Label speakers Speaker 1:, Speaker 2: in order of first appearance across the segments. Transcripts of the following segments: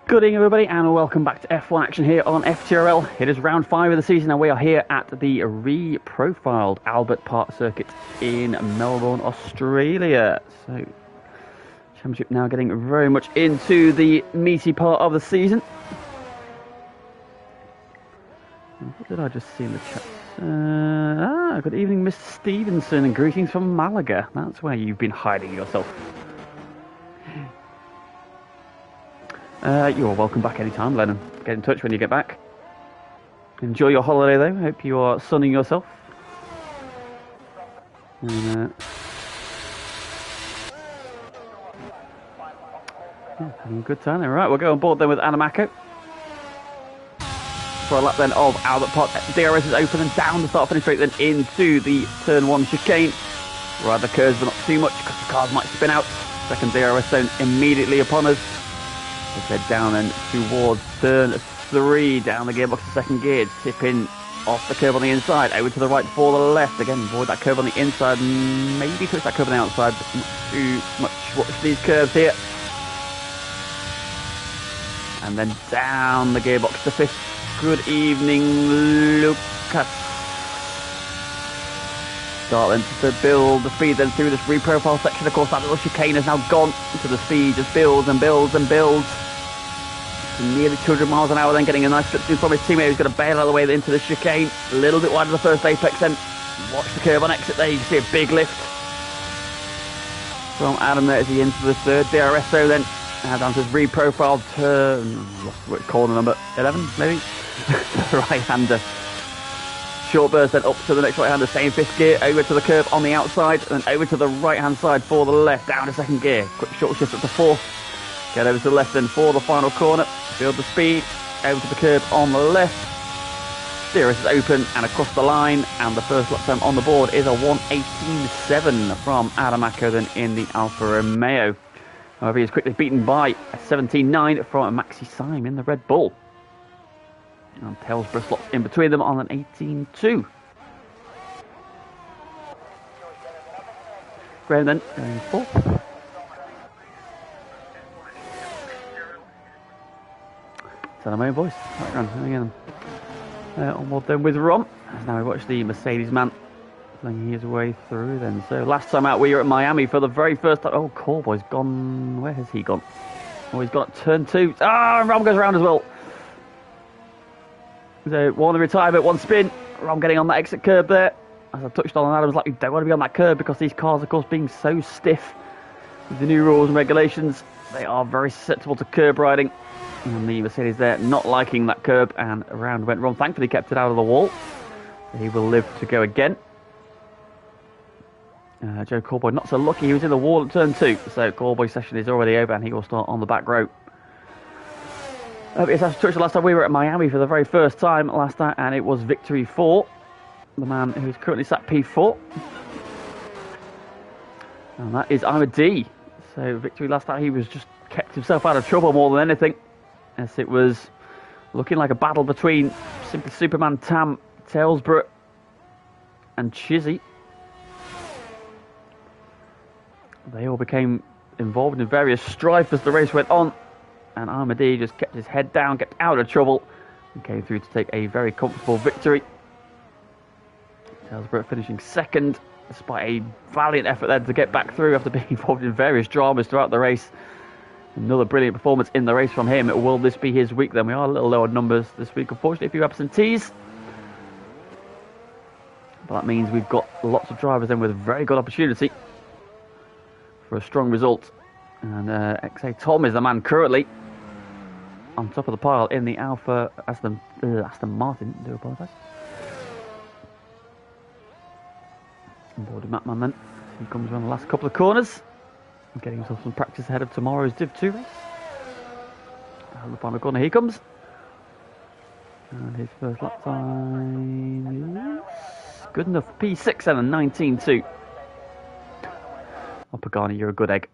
Speaker 1: Good evening, everybody, and welcome back to F1 action here on FTRL. It is round 5 of the season, and we are here at the re-profiled Albert Park circuit in Melbourne, Australia. So, championship now getting very much into the meaty part of the season. What did I just see in the chat? Good evening, Mr. Stevenson, and greetings from Malaga. That's where you've been hiding yourself. You're welcome back anytime, Lennon. Get in touch when you get back. Enjoy your holiday, though. Hope you are sunning yourself. And, having a good time. All right, we'll go on board then with Anamaco. For a lap then of Albert Park. DRS is open and down the start finish straight, then into the turn 1 chicane. Right, the curves, but not too much because the cars might spin out. Second DRS zone immediately upon us. Let's head down and towards turn 3, down the gearbox to second gear, tipping off the curve on the inside, over to the right for the left. Again, avoid that curve on the inside, maybe touch that curve on the outside, but not too much. Watch these curves here. And then down the gearbox to 5th. Good evening, Lucas. Start then to build the speed then through this re-profile section. Of course, that little chicane has now gone to the speed, just builds and builds and builds. Nearly 200 miles an hour, then getting a nice slip through from his teammate who's going to bail out of the way into the chicane. A little bit wide of the first apex then. Watch the curve on exit there, you can see a big lift from Adam there as he into the third DRS zone then. Now down to his re-profiled turn, lost which corner number, 11 maybe? The right-hander. Short burst then up to the next right-hander, same 5th gear, over to the curve on the outside, and then over to the right-hand side for the left, down to 2nd gear. Quick short shift up to 4th. Get over to the left then for the final corner. Build the speed, over to the curb on the left. DRS is open and across the line, and the first lap time on the board is a 1:18.7 from Adamaco then in the Alfa Romeo. However, he is quickly beaten by a 17.9 from Maxi Syme in the Red Bull. And Telsborough slots in between them on an 18.2. Graham then going 4th. My own voice. Right, onward then with Rom. As now we watch the Mercedes man playing his way through then. So last time out we were at Miami for the very first time. Oh, Callboy's gone. Where has he gone? Oh, he's gone at turn 2. And Rom goes around as well. So one retirement, one spin. Rom getting on that exit curb there. As I touched on, Adam's like, you don't want to be on that curb because these cars, of course, being so stiff with the new rules and regulations, they are very susceptible to curb riding. And the Mercedes there not liking that curb, and around went Ron. Thankfully kept it out of the wall. He will live to go again. Joe Callboy not so lucky, he was in the wall at turn 2. So Callboy's session is already over and he will start on the back row. Yes, I touched the last time we were at Miami for the very first time last night, and it was victory for the man who's currently sat P4. And that is Ahmed. So victory last night, he was just kept himself out of trouble more than anything. As it was looking like a battle between Simply Superman Tam, Telsborough and Chizzy. They all became involved in various strife as the race went on. And Ahmadi just kept his head down, kept out of trouble, and came through to take a very comfortable victory. Telsborough finishing 2nd, despite a valiant effort there to get back through after being involved in various dramas throughout the race. Another brilliant performance in the race from him. Will this be his week then? We are a little low on numbers this week, unfortunately, a few absentees. But that means we've got lots of drivers then with very good opportunity for a strong result. And XA Tom is the man currently on top of the pile in the Alfa Aston Martin. I do apologise. Onboarded Matman then. He comes around the last couple of corners. Getting himself some practice ahead of tomorrow's Div 2 race. And the final corner, he comes. And his first lap time is good enough. P6 and a 19.2. Oh, Pagani, you're a good egg.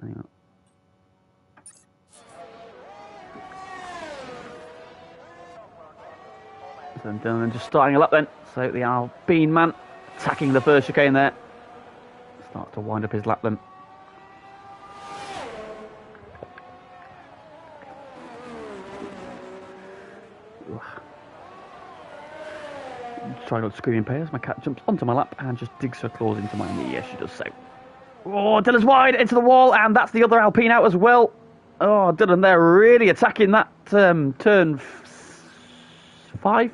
Speaker 1: Hang on. And Dylan just starting a lap then. So the Alpine man attacking the first chicane there. Starts to wind up his lap then. Trying not to scream in pain as my cat jumps onto my lap and just digs her claws into my knee. Yes, she does so. Oh, Dylan's wide into the wall, and that's the other Alpine out as well. Oh, Dylan there really attacking that turn 5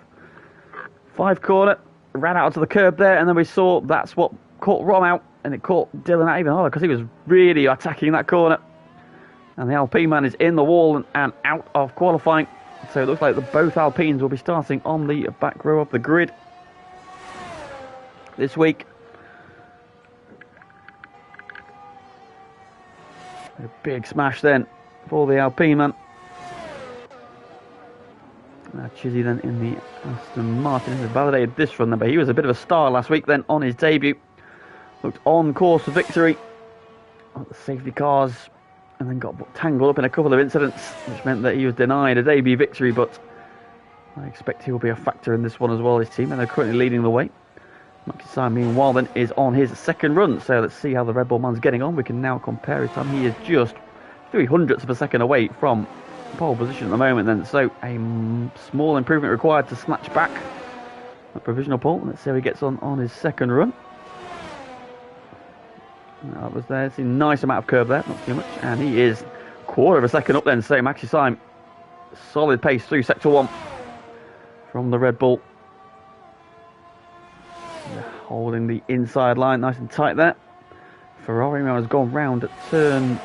Speaker 1: corner. Ran out to the curb there, and then we saw that's what caught Rom out, and it caught Dylan out even harder because he was really attacking that corner. And the Alpine man is in the wall and out of qualifying. So it looks like both Alpines will be starting on the back row of the grid this week. A big smash then for the Alpine man. Chizzy then in the Aston Martin has validated this run then, but he was a bit of a star last week then on his debut. Looked on course for victory at the safety cars, and then got tangled up in a couple of incidents, which meant that he was denied a debut victory, but I expect he will be a factor in this one as well, his team, and they're currently leading the way. Maxi Syme, meanwhile, then, is on his second run, so let's see how the Red Bull man's getting on. We can now compare his time. He is just 0.03 of a second away from pole position at the moment, then, so a small improvement required to snatch back a provisional pole. Let's see how he gets on his second run. That was there. It's a nice amount of curve there, not too much, and he is 1/4 of a second up then, so Maxi Syme, solid pace through sector 1 from the Red Bull. Holding the inside line nice and tight there. Ferrari has gone round at turn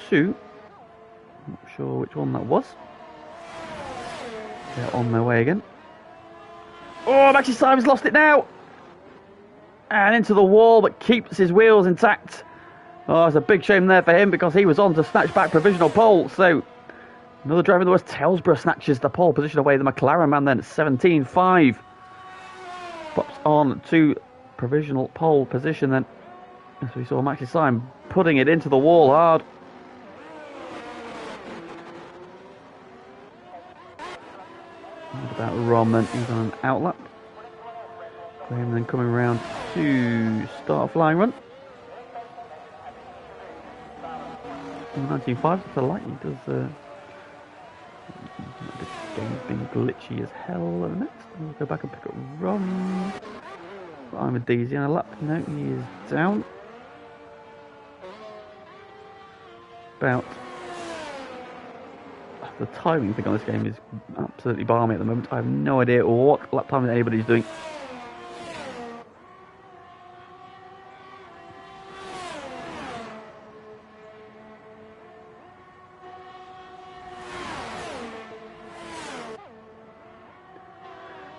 Speaker 1: 2. Not sure which one that was. They're on their way again. Oh, Maxi Syme's lost it now. And into the wall, but keeps his wheels intact. Oh, it's a big shame there for him because he was on to snatch back provisional pole. So another driver in the West, Telsborough, snatches the pole position away. The McLaren man then at 17.5. Pops on to provisional pole position then. As we saw Maxi Syme putting it into the wall hard. What about Rom then? He's on an outlap. Graham then coming around to start a flying run. 19.5, it's a light. He does. The game's been glitchy as hell at the next. We'll go back and pick up Rom. I'm a Daisy on a lap. No, he is down. About. The timing thing on this game is absolutely balmy at the moment. I have no idea what lap time anybody's doing.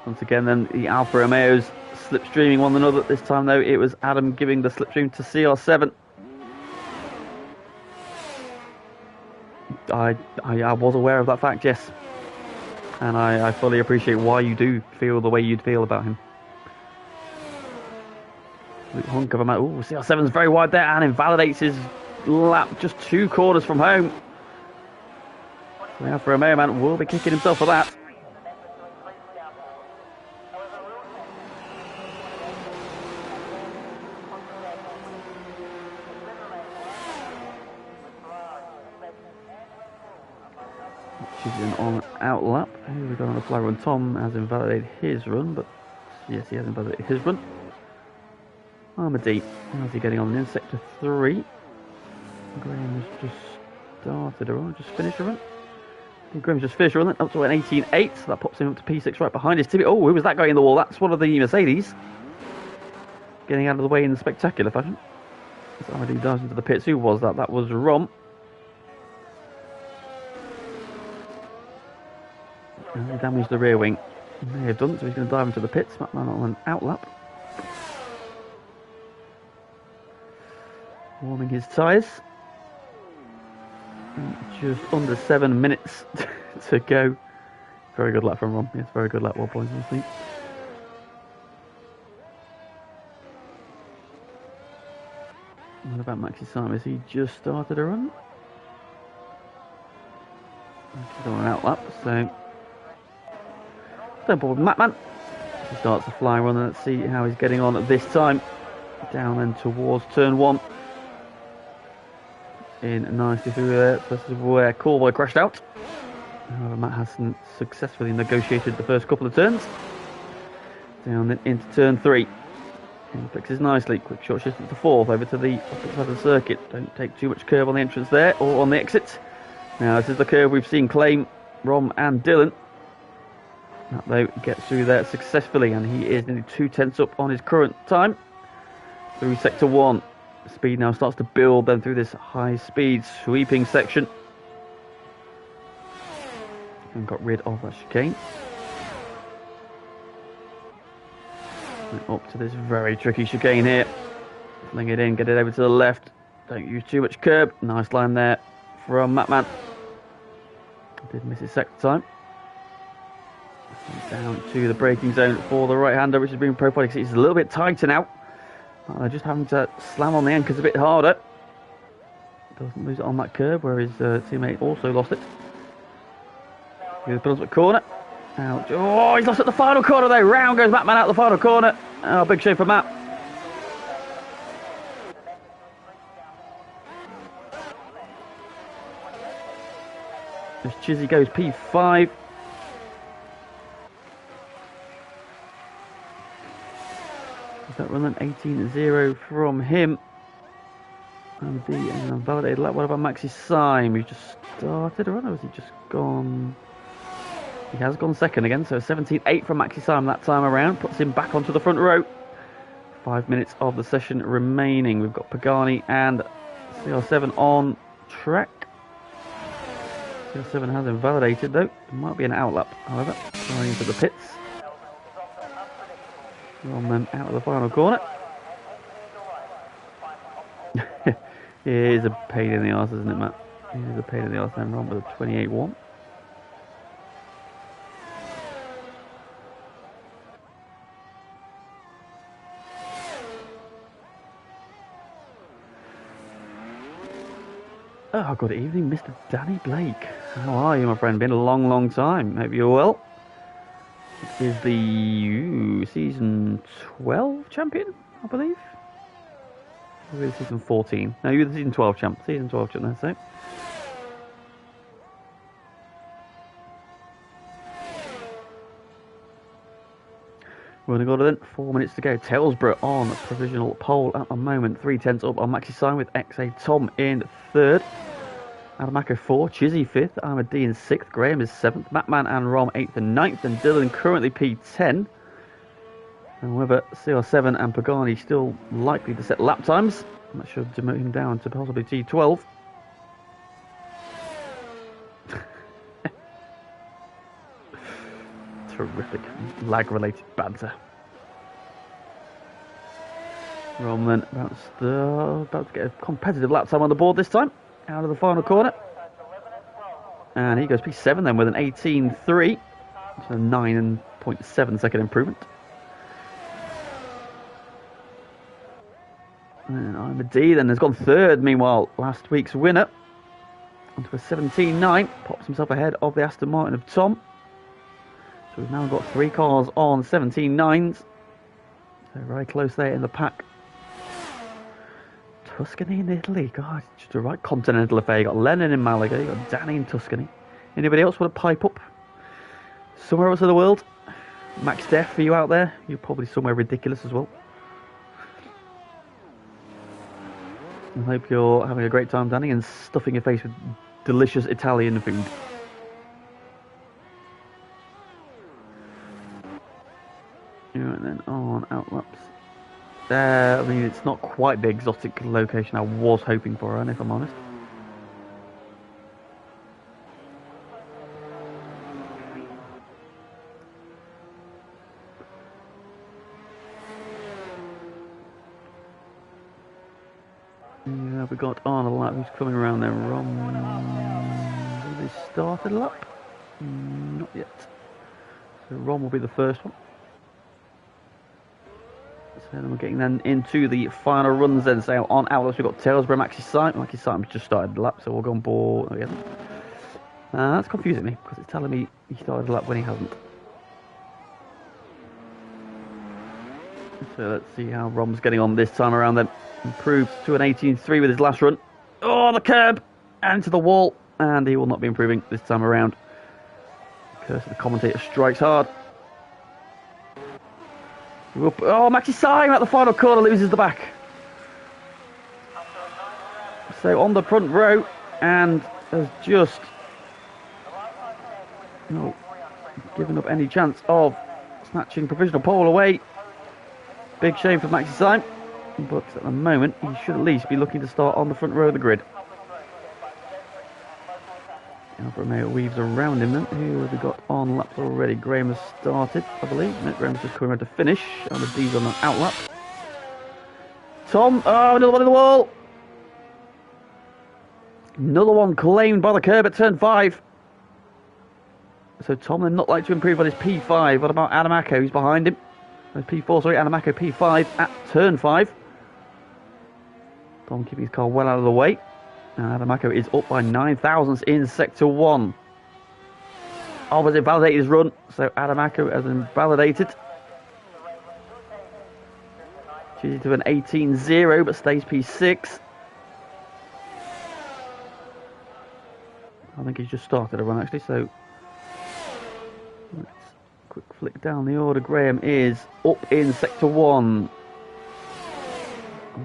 Speaker 1: Once again then the Alfa Romeos slipstreaming one another. This time though it was Adam giving the slipstream to CR7. I was aware of that fact, yes. And I fully appreciate why you do feel the way you'd feel about him. Hunk of a man. Ooh, CR7's very wide there and invalidates his lap just 2 corners from home. So the Alfa Romeo man will be kicking himself for that. She's in on out lap. Here we go on the fly run. Tom has invalidated his run, but yes, he has invalidated his run. Armady, how's he getting on in sector 3? Graham's just started a run, just finished a run. Graham's just finished a run, up to an 18.8, so that pops him up to P6 right behind his Timmy. Oh, who was that guy in the wall? That's one of the Mercedes. Getting out of the way in spectacular fashion. As Armady dives into the pits. Who was that? That was Rom. And he damaged the rear wing. He may have done, so he's going to dive into the pits. Smackman on an outlap. Warming his tyres. Just under 7 minutes to go. Very good lap from Rom. Yes, very good lap. 1 point, I think. What about Maxi Syme? Has he just started a run? He's on an outlap, so Don't bother with Matman. He starts the fly run, and let's see how he's getting on at this time. Down then towards turn 1. In nicely through there. This is where Callboy crashed out. However, Matt has successfully negotiated the first couple of turns. Down then into turn 3. And fixes nicely. Quick short shift to 4th over to the opposite side of the circuit. Don't take too much curve on the entrance there or on the exit. Now this is the curve we've seen Claim, Rom and Dylan. That though gets through there successfully, and he is nearly 2/10 up on his current time. Through sector 1. Speed now starts to build then through this high speed sweeping section. And got rid of that chicane. And up to this very tricky chicane here. Fling it in, get it over to the left. Don't use too much curb. Nice line there from Matman. Did miss his second time. Down to the braking zone for the right-hander, which is being profiled. It's a little bit tighter now. Just having to slam on the anchors a bit harder. Doesn't lose it on that curb, where his teammate also lost it. Here's the penultimate corner. Ouch. Oh, he's lost at the final corner though. Round goes Matman out the final corner. Oh, big shame for Matt. As Chizzy goes P5. That run then 18-0 from him. And the unvalidated lap. What about Maxi Syme? Who's just started, or has he just gone? He has gone second again, so 17-8 from Maxi Syme that time around. Puts him back onto the front row. 5 minutes of the session remaining. We've got Pagani and CR7 on track. CR7 has invalidated though. It might be an outlap, however. Going into the pits. On them out of the final corner. It is a pain in the arse, isn't it, Matt? It is a pain in the arse. Then Ron with a 28-1. Oh, good evening, Mr. Danny Blake. How are you, my friend? Been a long, long time. Hope you're well. This is the season 12 champion, I believe. Or is it season 14? No, you're the season 12 champ. Season 12 champ, that's it. We're going to go then. 4 minutes to go. Tailsborough on provisional pole at the moment. 3/10 up on Maxi Syme with XA Tom in 3rd. Adamako 4, Chizzy 5th, Ahmed D in 6th, Graham is 7th, Matman and Rom 8th and 9th, and Dylan currently P10. However, CR7 and Pagani still likely to set lap times. That should demote him down to possibly T12. Terrific lag-related banter. Rom then about to get a competitive lap time on the board this time. Out of the final corner. And he goes P7 then with an 18.3. So 9.7 second improvement. And I'm a D then has gone 3rd. Meanwhile, last week's winner onto a 17.9. Pops himself ahead of the Aston Martin of Tom. So we've now got 3 cars on 17.9s. So very close there in the pack. Tuscany in Italy, God, it's just a right continental affair. You got Lennon in Malaga, you got Danny in Tuscany. Anybody else want to pipe up somewhere else in the world? Max Def for you out there? You're probably somewhere ridiculous as well. I hope you're having a great time, Danny, and stuffing your face with delicious Italian food. Right then, on outlaps. I mean, it's not quite the exotic location I was hoping for, and if I'm honest. Yeah, we got on a lap. Who's coming around there? Rom. Did they started a lap? Not yet. So Rom will be the first one. So then we're getting then into the final runs then. So on outlets we've got Tailsborough, Maxi Syme. Maxi Syme's just started the lap, so we'll go on board again. That's confusing me because it's telling me he started the lap when he hasn't. So let's see how Rom's getting on this time around then. Improves to an 18.3 with his last run. Oh, the curb! And to the wall. And he will not be improving this time around. Curse of the commentator strikes hard. Oh, Maxi Syme at the final corner loses the back. So on the front row, and has just given up any chance of snatching provisional pole away. Big shame for Maxi Syme, but at the moment he should at least be looking to start on the front row of the grid. Alfa Romeo weaves around him then. Who have we got on laps already? Graham has started, I believe. No, Graham's just coming around to finish. And the D's on an out lap. Tom, oh, another one in the wall. Another one claimed by the curb at turn 5. So Tom then not like to improve on his P5. What about Adam Acko, who's behind him? P4, sorry, Adam Acko P5 at turn 5. Tom keeping his car well out of the way. And Adam Acko is up by 9 thousandths in Sector 1. Albers invalidated his run, so Adam Acko has invalidated. Choosing to an 18.0, but stays P6. I think he's just started a run actually, so let's quick flick down the order. Graham is up in Sector 1.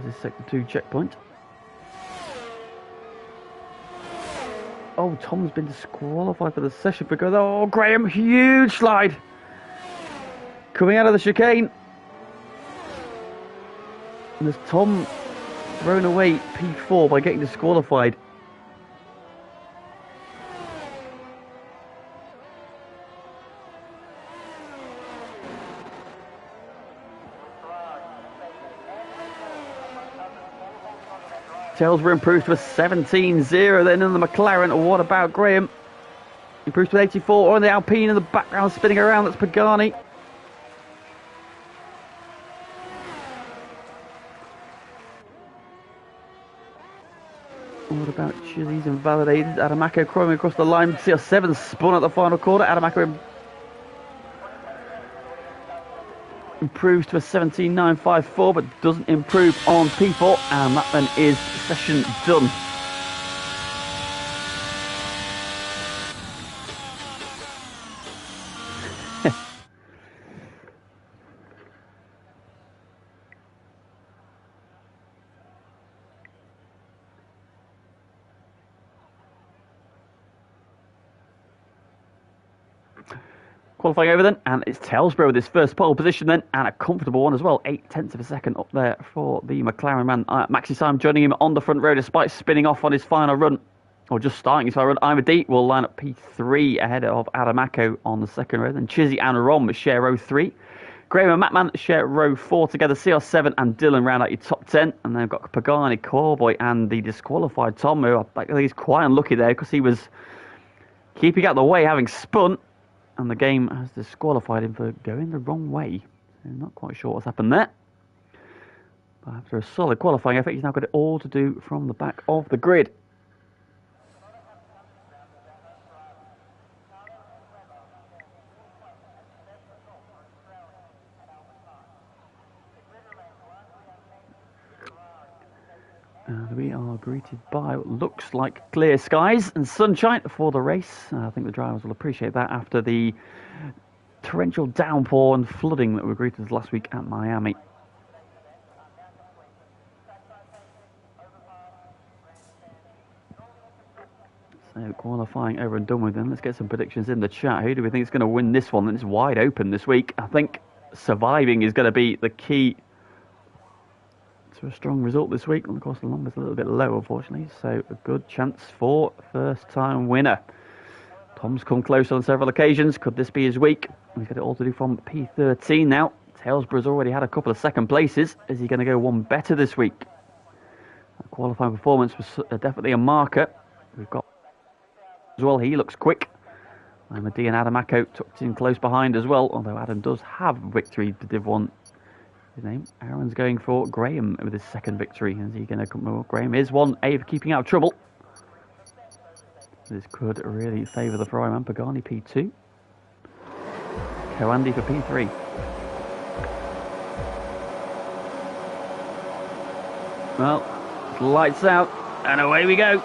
Speaker 1: This is Sector 2 checkpoint. Oh, Tom's been disqualified for the session because, oh, Graham, huge slide. Coming out of the chicane. And there's Tom thrown away P4 by getting disqualified. Telsborough improves to a 17.0 then in the McLaren. What about Graham? Improves to an 84 on the Alpine in the background spinning around. That's Pagani. What about Chizzy's invalidated? Adam Acko crawling across the line. CR7 spun at the final corner. Adam Acko improves to a 17.954, but doesn't improve on P4, and that then is session done. Qualifying over then, and it's Telsborough with his first pole position then, and a comfortable one as well, 0.8 of a second up there for the McLaren man. Maxi Syme joining him on the front row despite spinning off on his final run, or just starting his final run. Ima D will line up P3 ahead of Adam Acko on the second row, then Chizzy and Rom share row 3. Graham and Mattman share row 4 together, CR7 and Dylan round out your top 10, and then we've got Pagani, Corboy and the disqualified Tom, who I think he's quite unlucky there because he was keeping out the way having spun. And the game has disqualified him for going the wrong way. So not quite sure what's happened there. But after a solid qualifying effort, he's now got it all to do from the back of the grid. And we are greeted by what looks like clear skies and sunshine for the race. I think the drivers will appreciate that after the torrential downpour and flooding that were greeted us last week at Miami. So qualifying over and done with then. Let's get some predictions in the chat. Who do we think is going to win this one? It's wide open this week. I think surviving is going to be the key to a strong result this week. And of course the number's a little bit low unfortunately, so a good chance for first time winner. Tom's come close on several occasions. Could this be his week? He's got it all to do from P13 now. Telsborough's already had a couple of second places. Is he going to go one better this week? That qualifying performance was definitely a marker. We've got as well, he looks quick. And the D and Adam Acko tucked in close behind as well, although Adam does have victory to Div 1. His name. Aaron's going for Graham with his second victory. Is he going to come? Well, Graham is 1A for keeping out of trouble. This could really favour the Ferrari man. Pagani P2. Coandi for P3. Well, lights out, and away we go.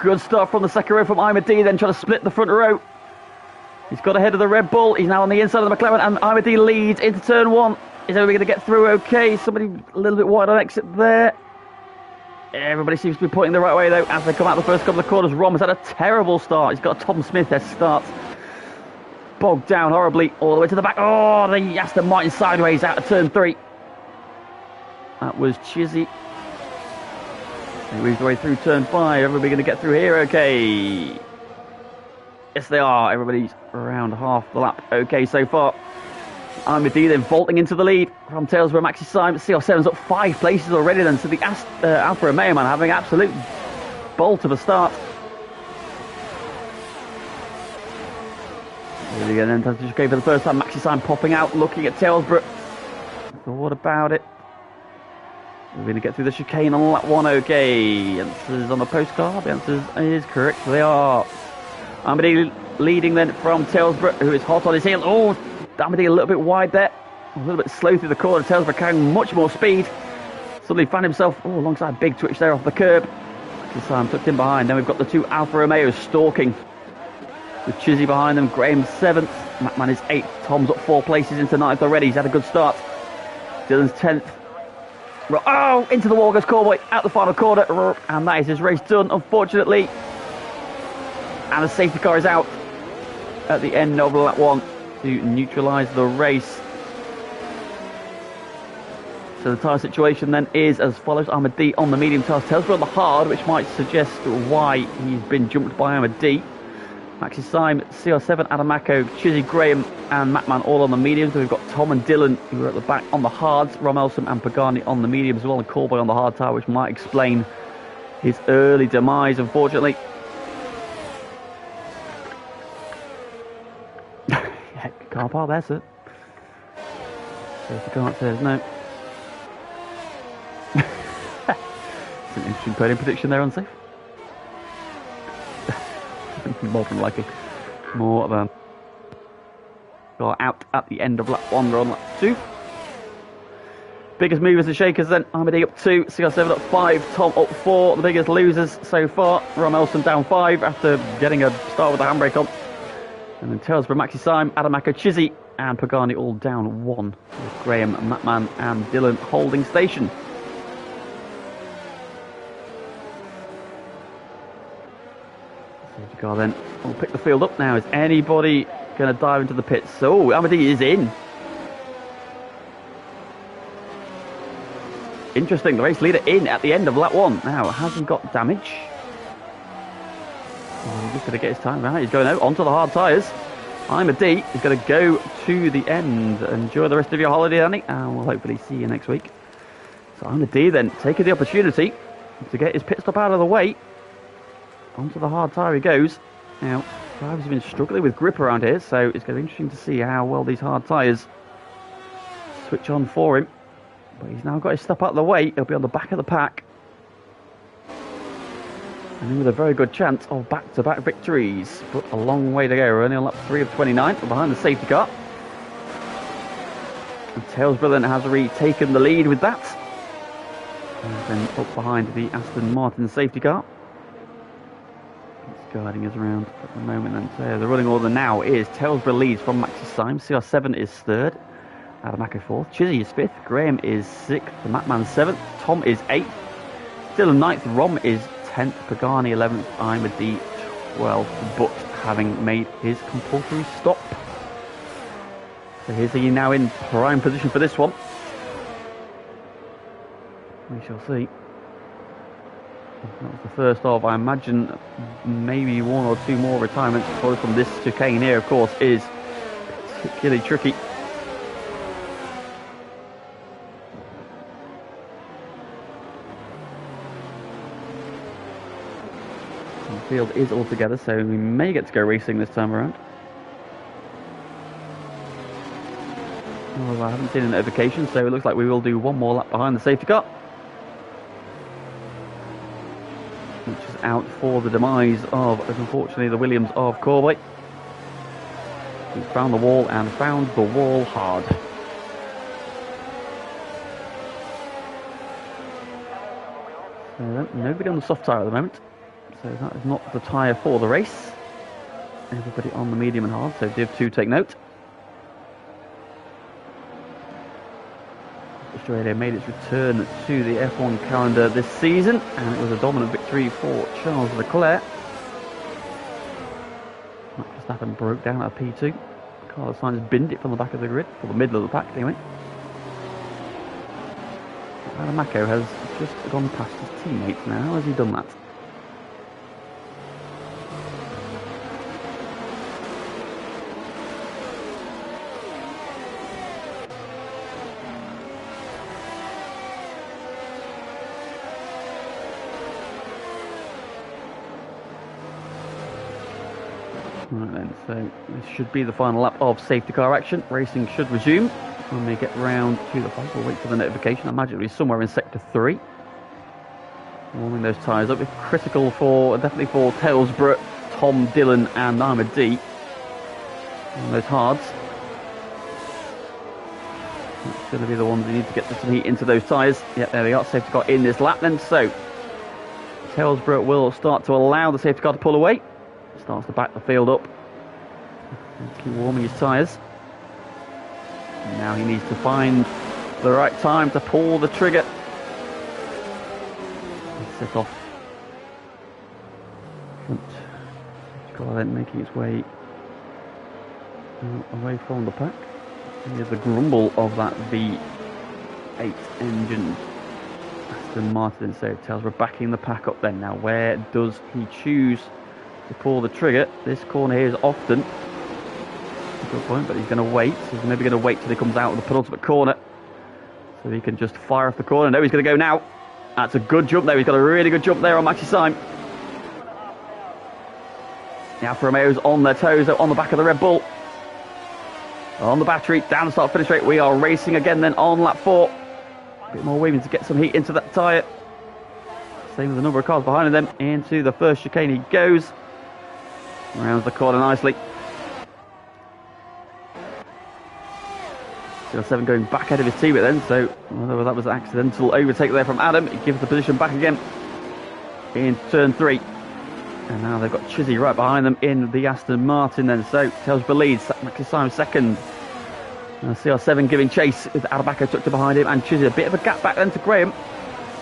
Speaker 1: Good start from the second row from Ahmadi, then trying to split the front row. He's got ahead of the Red Bull. He's now on the inside of the McLaren, and Ahmadi leads into turn one. Is everybody going to get through okay? Somebody a little bit wide on exit there. Everybody seems to be pointing the right way, though, as they come out the first couple of corners. Rom has had a terrible start. He's got a Tom Smith-esque start. Bogged down horribly all the way to the back. Oh, the Aston Martin sideways out of turn three. That was Chizzy. He moves the way through turn five. Everybody going to get through here okay? Yes, they are. Everybody's around half the lap okay so far. Ahmadi then vaulting into the lead from Tailsborough. Maxi Syme, CR7's up 5 places already then. So the Alfa Romeo man having an absolute bolt of a start. Here again, then just go for the first time. Maxi Syme popping out, looking at Tailsborough. So what about it? We're going to get through the chicane on lap one okay. Answers on the postcard. The answer is correct. They are. Ahmadi leading then from Tailsborough, who is hot on his heel. Oh, Ahmadi a little bit wide there. A little bit slow through the corner. Tailsborough carrying much more speed. Suddenly found himself alongside a big twitch there off the curb. Sam tucked in behind. Then we've got the 2 Alfa Romeos stalking. With Chizzy behind them. Graham 7th. Macman is 8th. Tom's up 4 places into 9th already. He's had a good start. Dylan's 10th. Oh, into the wall goes Cowboy. Out the final corner. And that is his race done, unfortunately. And the safety car is out at the end of lap 1 to neutralise the race. So the tyre situation then is as follows. Ahmadi on the medium tyres, Tailsborough on the hard, which might suggest why he's been jumped by Ahmadi. Maxi Syme, CR7, Adamako, Chizzy, Graham and Macman all on the mediums. So we've got Tom and Dylan who are at the back on the hards, Rom Elsom and Pagani on the mediums as well, and Cowboy on the hard tyre, which might explain his early demise, unfortunately. Yeah, car park there, sir. Safety car says no. It's an interesting podium prediction there, unsafe. More than likely. More than. Got out at the end of lap 1, we're on lap 2. Biggest movers and shakers then. Ahmadi up 2, CR7 up 5, Tom up 4. The biggest losers so far. Rom Elson down 5 after getting a start with the handbrake on. And then Tailsborough, Maxi Syme, Adamako, Chizzy and Pagani all down 1. With Graham, Macman and Dylan holding station. Safety car then will pick the field up now. Is anybody going to dive into the pits? So Ahmadi is in. Interesting, the race leader in at the end of lap 1. Now, hasn't got damage. He's just going to get his time right. He's going out onto the hard tyres. Ahmadi is going to go to the end. Enjoy the rest of your holiday, Danny, and we'll hopefully see you next week. So Ahmadi then taking the opportunity to get his pit stop out of the way. Onto the hard tyre he goes. Now, drivers have been struggling with grip around here, so it's going to be interesting to see how well these hard tyres switch on for him. But he's now got his stop out of the way. He'll be on the back of the pack. And with a very good chance of back-to-back victories. But a long way to go. We're only on lap 3 of 29. We're behind the safety car. And Tailsborough then has retaken the lead with that. And then up behind the Aston Martin safety car. It's guiding us around at the moment. And so the running order now is Tailsborough leads from Maxi Syme. CR7 is 3rd. Adamako 4th. Chizzy is 5th. Graham is 6th. Macman 7th. Tom is 8th. Dylan 9th. Rom is 10th. Pagani 11th. Ahmadi 12th. But having made his compulsory stop. So here's he now in prime position for this one. We shall see. That was the first of, I imagine, maybe 1 or 2 more retirements from this chicane here, of course, is particularly tricky. The field is all together, so we may get to go racing this time around. Well, I haven't seen a notification, so it looks like we will do 1 more lap behind the safety car. Which is out for the demise of, unfortunately, the Williams of Cowboy. He found the wall and found the wall hard. So nobody on the soft tyre at the moment. So that is not the tyre for the race. Everybody on the medium and hard, so Div 2 take note. Australia made its return to the F1 calendar this season, and it was a dominant victory for Charles Leclerc. Max Verstappen broke down at P2. Carlos Sainz binned it from the back of the grid, or the middle of the pack anyway. Mako has just gone past his teammates now. How has he done that? Right then, so this should be the final lap of safety car action. Racing should resume when we get round to the fight. We'll wait for the notification. I imagine it'll be somewhere in sector 3. Warming those tyres up. It's critical for, definitely for Talesborough, Tom, Dylan and Ahmed D. On those hards. That's going to be the ones who need to get some heat into those tyres. Yeah, there we are. Safety car in this lap then. So, Talesborough will start to allow the safety car to pull away. Starts to back the field up. Keep warming his tyres. Now he needs to find the right time to pull the trigger. Set off. Front car then making its way away from the pack. Here's the grumble of that V8 engine. Aston Martin, so tells we're backing the pack up then. Now where does he choose to pull the trigger? This corner here is often a good point, but he's going to wait. He's maybe going to wait till he comes out of the penultimate corner so he can just fire off the corner. No, he's going to go now. That's a good jump there. He's got a really good jump there on Maxi Syme. The Alfa Romeo's on their toes, though, on the back of the Red Bull. On the battery, down the start finish straight. We are racing again then on lap 4. A bit more weaving to get some heat into that tyre. Same with the number of cars behind them. Into the first chicane he goes. Rounds the corner nicely. 07 going back ahead of his teammate then, so whether that was an accidental overtake there from Adam, he gives the position back again in turn 3. And now they've got Chizzy right behind them in the Aston Martin then, so Talesborough leads, Maxi Syme second. CR7 giving chase with Adabako tucked in behind him, and Chizzy a bit of a gap back then to Graham.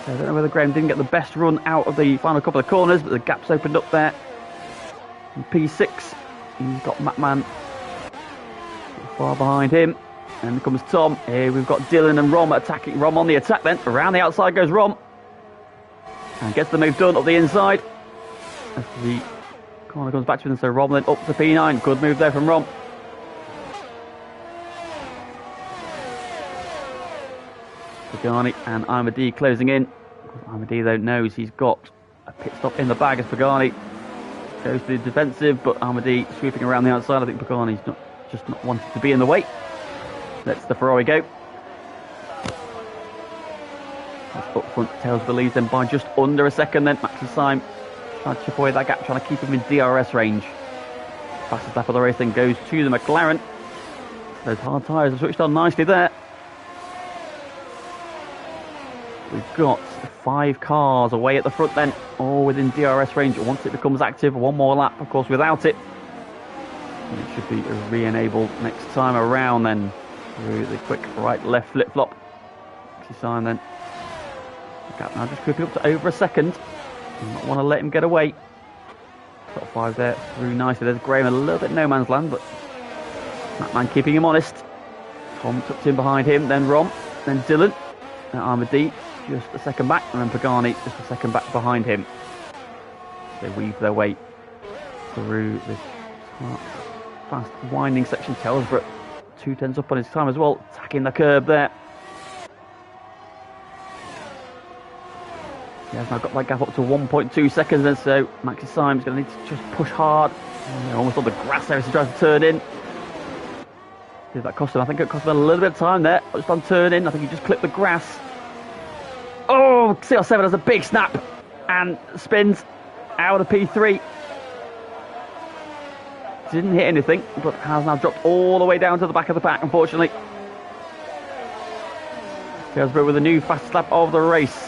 Speaker 1: So I don't know whether Graham didn't get the best run out of the final couple of corners, but the gap's opened up there. P6, he's got Matman far behind him, and here comes Tom. Here we've got Dylan and Rom attacking. Rom on the attack then, around the outside goes Rom, and gets the move done up the inside as the corner comes back to him. So Rom then up to P9, good move there from Rom. Pagani and Ahmadi closing in. Ahmadi though knows he's got a pit stop in the bag as Pagani goes to the defensive, but Ahmadi sweeping around the outside. I think Pagani's not wanting to be in the way. Lets the Ferrari go. That's up front. Talesborough leads them by just under a second then. Maxi Syme trying to chip away that gap, trying to keep him in DRS range. Fastest lap of the race then goes to the McLaren. Those hard tyres have switched on nicely there. We've got 5 cars away at the front then, all within DRS range. Once it becomes active, one more lap, of course, without it. And it should be re-enabled next time around then. Through the quick right-left flip-flop. Maxi Syme then. The gap now just creeping up to over a second. Do not want to let him get away. Top 5 there, through nicely. There's Graham a little bit no man's land, but that man keeping him honest. Tom tucked in behind him, then Rom, then Dylan. Now Ahmadi just a second back, and then Pagani just a second back behind him. They weave their way through this fast winding section. Talesborough 2/10 up on his time as well, attacking the curb there. He has now got that gap up to 1.2 seconds, and so Maxi Syme's going to need to just push hard. Almost on the grass there as he tries to turn in. Did that cost him? I think it cost him a little bit of time there. Just on turn in, I think he just clipped the grass. Oh, CR7 has a big snap and spins out of P3. Didn't hit anything, but has now dropped all the way down to the back of the pack, unfortunately. Talesborough with a new fastest lap of the race.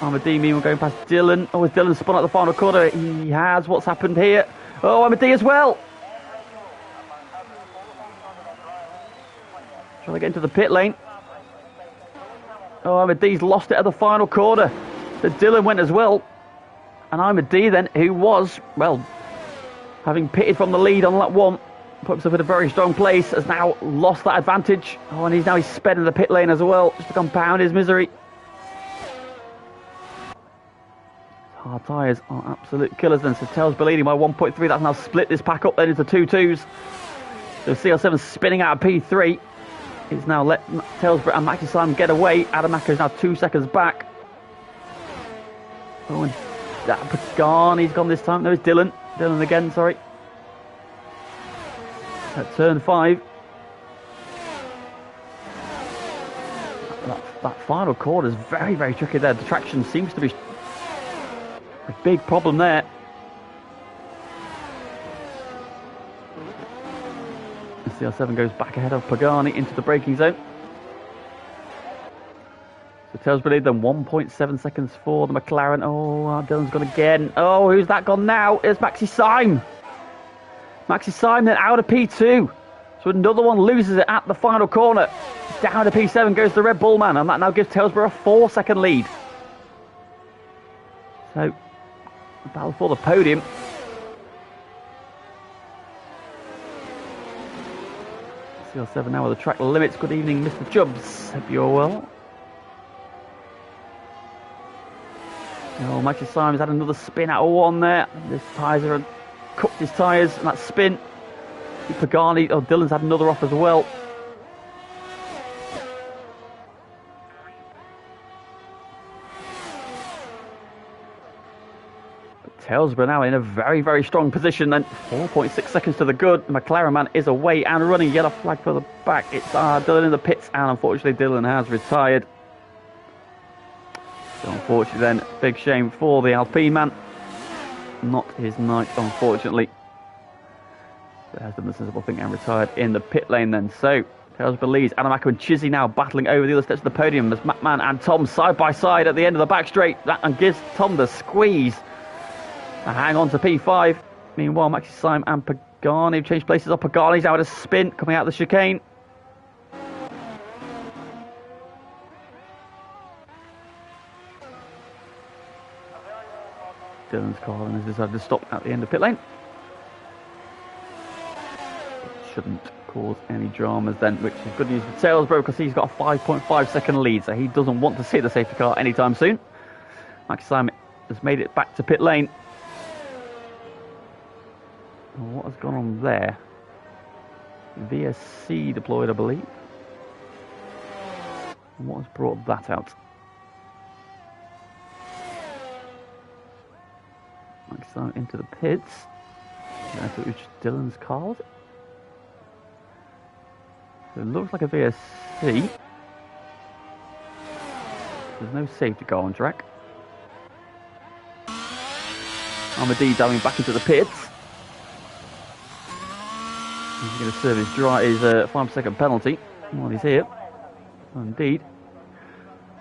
Speaker 1: Ahmadi meanwhile going past Dylan. Oh, has Dylan spun out the final corner? He has. What's happened here? Oh, Ahmadi as well. Trying to get into the pit lane. Oh, Ahmadi's lost it at the final corner. So Dylan went as well. And Ahmadi then, who was, well, having pitted from the lead on lap 1, put himself in a very strong place, has now lost that advantage. Oh, and he's sped in the pit lane as well, just to compound his misery. Hard tyres are absolute killers then. So Telsborough leading by 1.3. That's now split this pack up then into 2-2s. So CL7 spinning out of P3. It's now let Telsborough and Maxi Simon get away. Adamaka is now 2 seconds back. Oh, and Pagani's gone this time. No, it's Dylan. Dylan again, sorry. At turn 5. That final corner is very, very tricky there. The traction seems to be a big problem there. CL7 goes back ahead of Pagani into the braking zone. So Telsborough lead then 1.7 seconds for the McLaren. Oh, Dylan's gone again. Oh, who's that gone now? It's Maxi Simon. Maxi Simon then out of P2. So another one loses it at the final corner. Down to P7 goes the Red Bull man, and that now gives Telsborough a 4-second lead. So, a battle for the podium. CL7 now with the track limits. Good evening, Mr. Chubbs. Hope you're well. Oh, Maxi Simon's had another spin out of 1 there. His tyres are cooked his tyres, and that spin. Pagani, oh, Dylan's had another off as well. But Telsborough now in a very, very strong position. Then 4.6 seconds to the good. The McLaren man is away and running. Yellow flag for the back. It's Dylan in the pits, and unfortunately Dylan has retired. So unfortunately then, big shame for the Alpine man. Not his night, unfortunately. But has done the sensible thing and retired in the pit lane then. So, Telsborough leads. Adamaka and Chizzy now battling over the other steps of the podium as Mattman and Tom side by side at the end of the back straight. That and gives Tom the squeeze. And hang on to P5. Meanwhile, Maxi Simon and Pagani have changed places. Pagani's out of spin coming out of the chicane. Dylan's car has decided to stop at the end of pit lane. Shouldn't cause any dramas then, which is good news for Telsborough because he's got a 5.5 second lead, so he doesn't want to see the safety car anytime soon. Maxi Simon has made it back to pit lane. What has gone on there? VSC deployed, I believe. And what has brought that out? Maxi Simon into the pits. I thought it was just Dylan's car, was it? So it looks like a VSC. There's no safety car on track. Ahmadi diving back into the pits. He's going to serve his 5-second penalty while he's here. Indeed.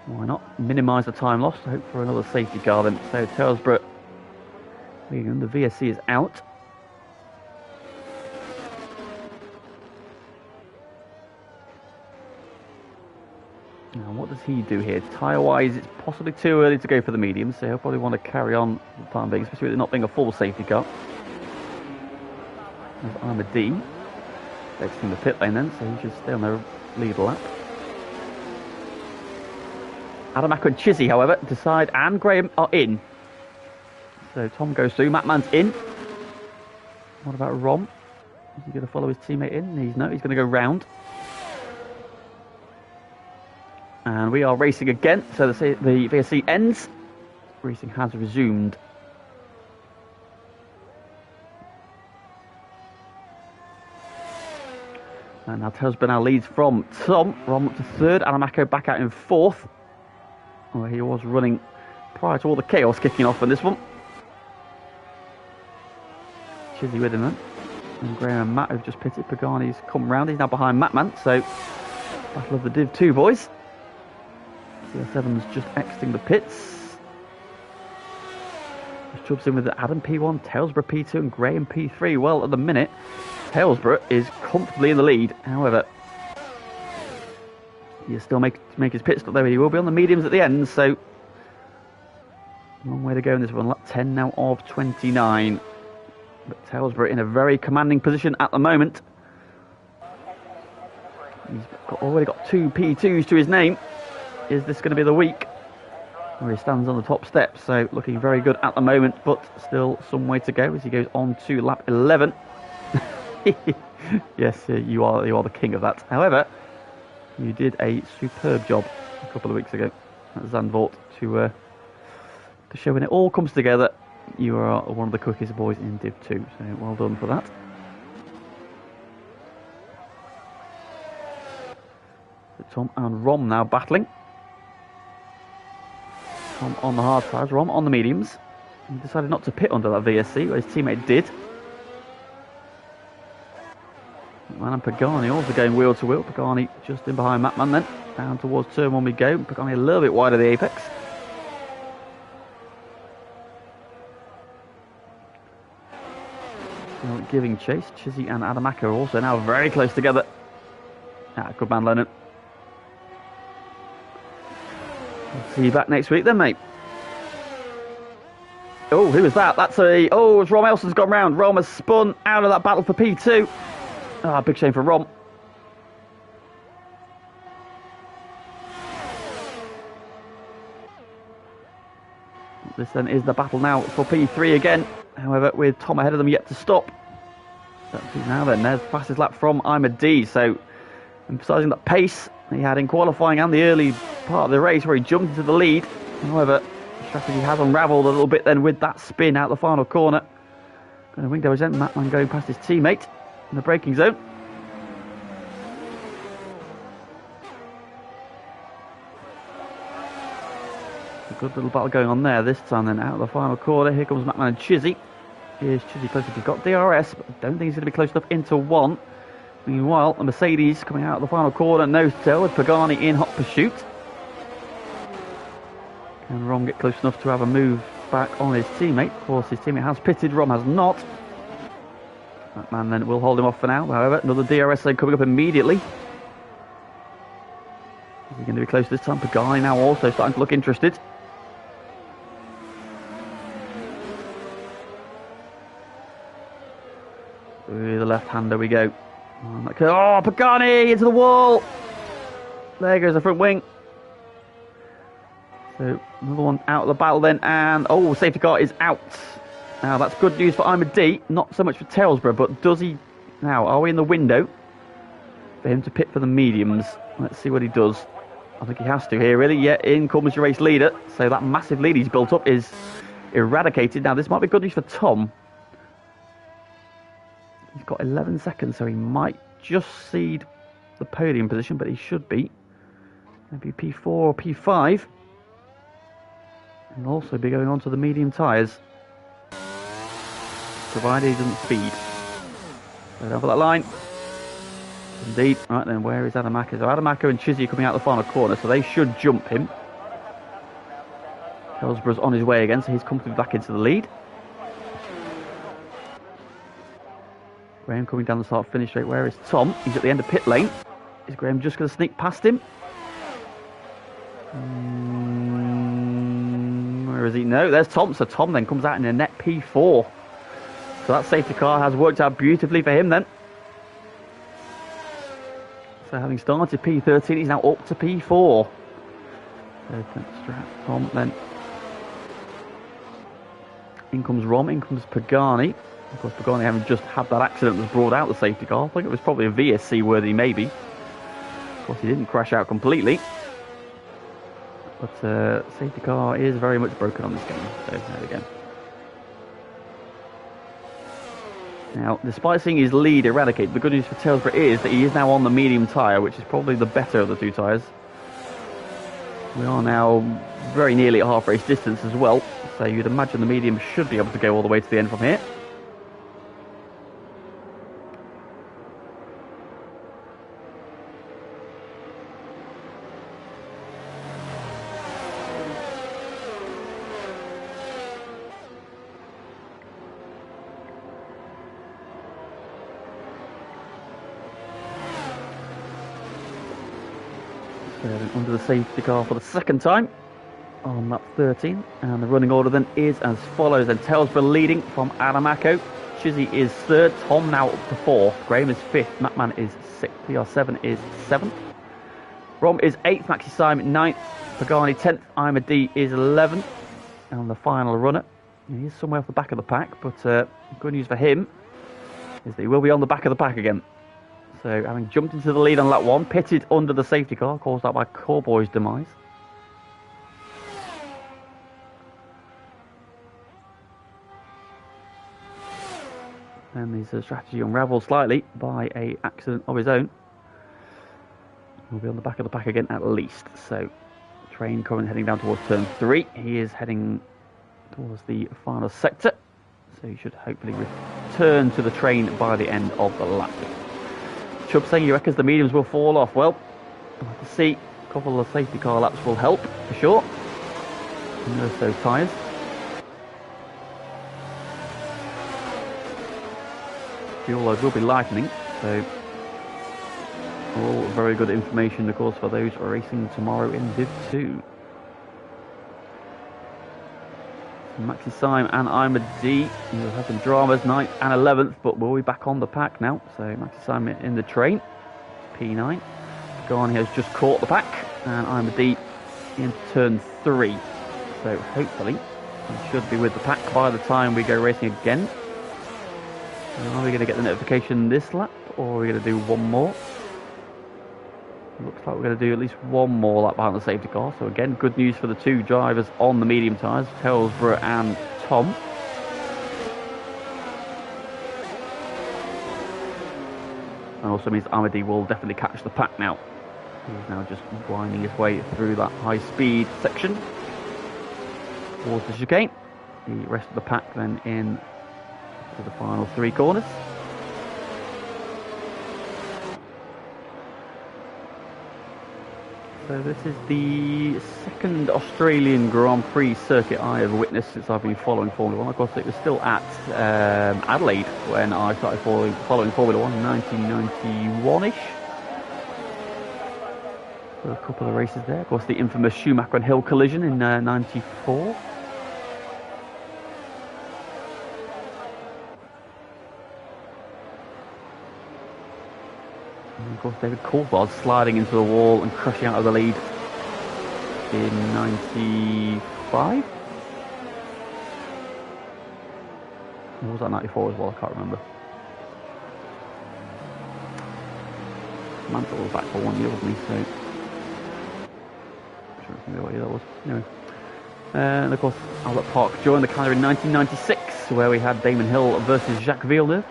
Speaker 1: Why not minimise the time lost? I hope for another safety car then. So Telsborough, the VSC is out. Now, what does he do here? Tyre-wise, it's possibly too early to go for the mediums, so he'll probably want to carry on for the time being, especially with it not being a full safety car. There's Ahmadi exiting the pit lane then, so he should stay on the lead lap. Adamaka and Chizzy, however, decide, and Graham are in. So Tom goes through, Mattman's in. What about Rom? Is he going to follow his teammate in? He's going to go round. And we are racing again, so the VSC ends. Racing has resumed. And now Telsborough now leads from Tom. Rom up to 3rd, Adamaka back out in 4th. Where he was running prior to all the chaos kicking off in this one. Chizzy with him then. And Graham and Matt have just pitted. Pagani's come round, he's now behind Mattman, so battle of the Div 2 boys. CL7's just exiting the pits. Which jumps in with Adam P1, Talesborough P2 and Graham P3. Well, at the minute, Talesborough is comfortably in the lead. However, he'll still make his pit stop there. He will be on the mediums at the end, so long way to go in this one. Lap 10 now of 29. But Talesborough in a very commanding position at the moment. He's already got 2 P2s to his name. Is this going to be the week where he stands on the top step? So looking very good at the moment, but still some way to go as he goes on to lap 11. Yes, you are the king of that. However, you did a superb job a couple of weeks ago at Zandvoort to show when it all comes together, you are one of the quickest boys in Div 2. So well done for that. So Tom and Rom now battling. Tom on the hard tires, Rom on the mediums. He decided not to pit under that VSC, where his teammate did. Mattman and Pagani also going wheel to wheel. Pagani just in behind Mattman then. Down towards turn 1 we go. Pagani a little bit wide of the apex. Still giving chase. Chizzy and Adamaka are also now very close together. Good man, Lennon. We'll see you back next week then, mate. Oh, who was that? That's it's Rom Elson's gone round. Rom has spun out of that battle for P2. Ah, big shame for Rom. This then is the battle now for P3 again. However, with Tom ahead of them yet to stop. Now then, there's the fastest lap from Imad D. So, emphasising that pace he had in qualifying and the early part of the race where he jumped into the lead. However, the strategy has unravelled a little bit then with that spin out the final corner. Going to wing down his end, Mattman going past his teammate in the braking zone. A good little battle going on there this time then out of the final corner. Here comes Mattman and Chizzy. Here's Chizzy close enough. He's got DRS, but I don't think he's going to be close enough into 1. Meanwhile, the Mercedes coming out of the final corner, nose to tail with Pagani in hot pursuit. Can Rom get close enough to have a move back on his teammate? Of course, his teammate has pitted, Rom has not. That man then will hold him off for now. However, another DRS zone coming up immediately. Is he going to be close this time? Pagani now also starting to look interested. Through the left-hander we go. Oh, Pagani into the wall. There goes the front wing. So another one out of the battle then, and safety car is out. Now that's good news for Imad D, not so much for Talesborough, but does he now? Are we in the window for him to pit for the mediums? Let's see what he does. I think he has to here, really. Yeah, in comes your race leader. So that massive lead he's built up is eradicated. Now this might be good news for Tom. He's got 11 seconds, so he might just cede the podium position, but he should be. Maybe P4 or P5. And also be going on to the medium tyres. Provided he doesn't speed. So over that line. Indeed. Right then, where is Adamaka? So Adamaka and Chizzy are coming out the final corner, so they should jump him. Hillsborough's on his way again, so he's comfortably back into the lead. Graham coming down the start-finish straight. Where is Tom? He's at the end of pit lane. Is Graham just going to sneak past him? Where is he? No, there's Tom. So Tom then comes out in a net P4. So that safety car has worked out beautifully for him then. So having started P13, he's now up to P4. So Tom then. In comes Rom, in comes Pagani. Of course, Pagani having just had that accident that's brought out the safety car. I think it was probably a VSC worthy, maybe. Of course, he didn't crash out completely. But safety car is very much broken on this game. So there we go. Now, despite seeing his lead eradicated, the good news for Talesborough is that he is now on the medium tyre, which is probably the better of the two tyres. We are now very nearly at half race distance as well. So you'd imagine the medium should be able to go all the way to the end from here. So then under the safety car for the second time on lap 13. And the running order then is as follows. Then Talesborough leading from Adamaco. Chizzy is third. Tom now up to fourth. Graham is fifth. Matman is sixth. PR7 is seventh. Rom is eighth. Maxi Simon ninth. Pagani 10th. Ima D is 11th. And the final runner, he is somewhere off the back of the pack, but good news for him is that he will be on the back of the pack again. So having jumped into the lead on lap 1, pitted under the safety car, caused out by Corboy's demise. And his strategy unravelled slightly by an accident of his own. He'll be on the back of the pack again at least. So train currently heading down towards turn 3. He is heading towards the final sector. So he should hopefully return to the train by the end of the lap. Chubb saying he reckons the mediums will fall off. Well, we'll have to see. A couple of safety car laps will help, for sure. Nurse those tyres. Fuel load will be lightening, so all very good information, of course, for those racing tomorrow in Div 2. Maxi Syme and Ima D will have some dramas, 9th and 11th, but we'll be back on the pack now. So Maxi Syme in the train, P9. Garni has just caught the pack, and Ima D in turn 3. So hopefully we should be with the pack by the time we go racing again. Are we going to get the notification this lap, or are we going to do one more? Looks like we're going to do at least one more lap behind the safety car. So again, good news for the two drivers on the medium tyres, Talesborough and Tom. And also means Amadi will definitely catch the pack now. He's now just winding his way through that high-speed section towards the chicane. The rest of the pack then in to the final 3 corners. So this is the second Australian Grand Prix circuit I have witnessed since I've been following Formula 1. Of course, it was still at Adelaide when I started following Formula 1 in 1991-ish. So a couple of races there. Of course, the infamous Schumacher and Hill collision in 94. And of course, David Coulthard sliding into the wall and crashing out of the lead in 95. Or was that 94 as well? I can't remember. Mansell was back for 1 year, wasn't he? So, I'm sure I remember what year that was. Anyway. And of course, Albert Park joined the calendar in 1996, where we had Damon Hill versus Jacques Villeneuve.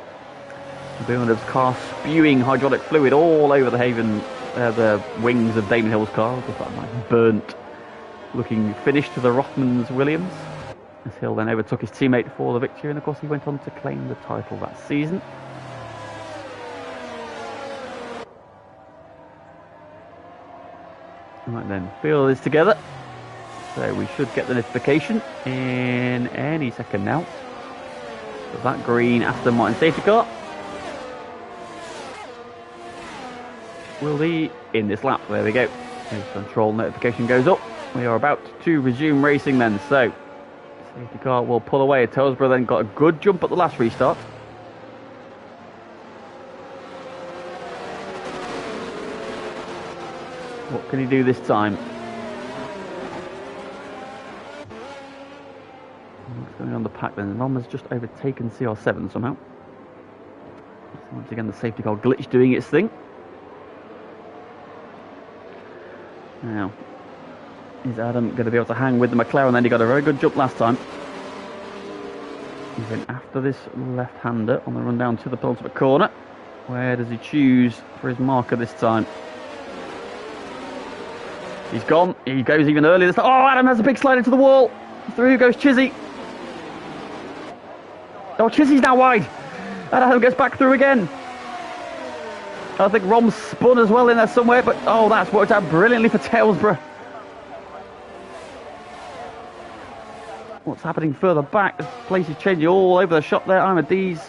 Speaker 1: Villeneuve's car spewing hydraulic fluid all over the wings of Damon Hill's car. Just that nice burnt looking finish to the Rothmans Williams. As Hill then overtook his teammate for the victory, and of course he went on to claim the title that season. Right then, field is together. So we should get the notification in any second now. So that green Aston Martin safety car will be in this lap. There we go. His control notification goes up. We are about to resume racing then. So safety car will pull away. Talesborough then got a good jump at the last restart. What can he do this time? What's going on the pack then? Rom has just overtaken CR7 somehow. So once again, the safety car glitch doing its thing. Now, is Adam going to be able to hang with the McLaren? Then he got a very good jump last time. He's in after this left-hander on the run down to the penultimate corner. Where does he choose for his marker this time? He's gone. He goes even earlier this time. Oh, Adam has a big slide into the wall. Through goes Chizzy. Oh, Chizzy's now wide. And Adam gets back through again. I think Rom spun as well in there somewhere, but oh, that's worked out brilliantly for Talesborough. What's happening further back? The place is changing all over the shop there. Ahmadi's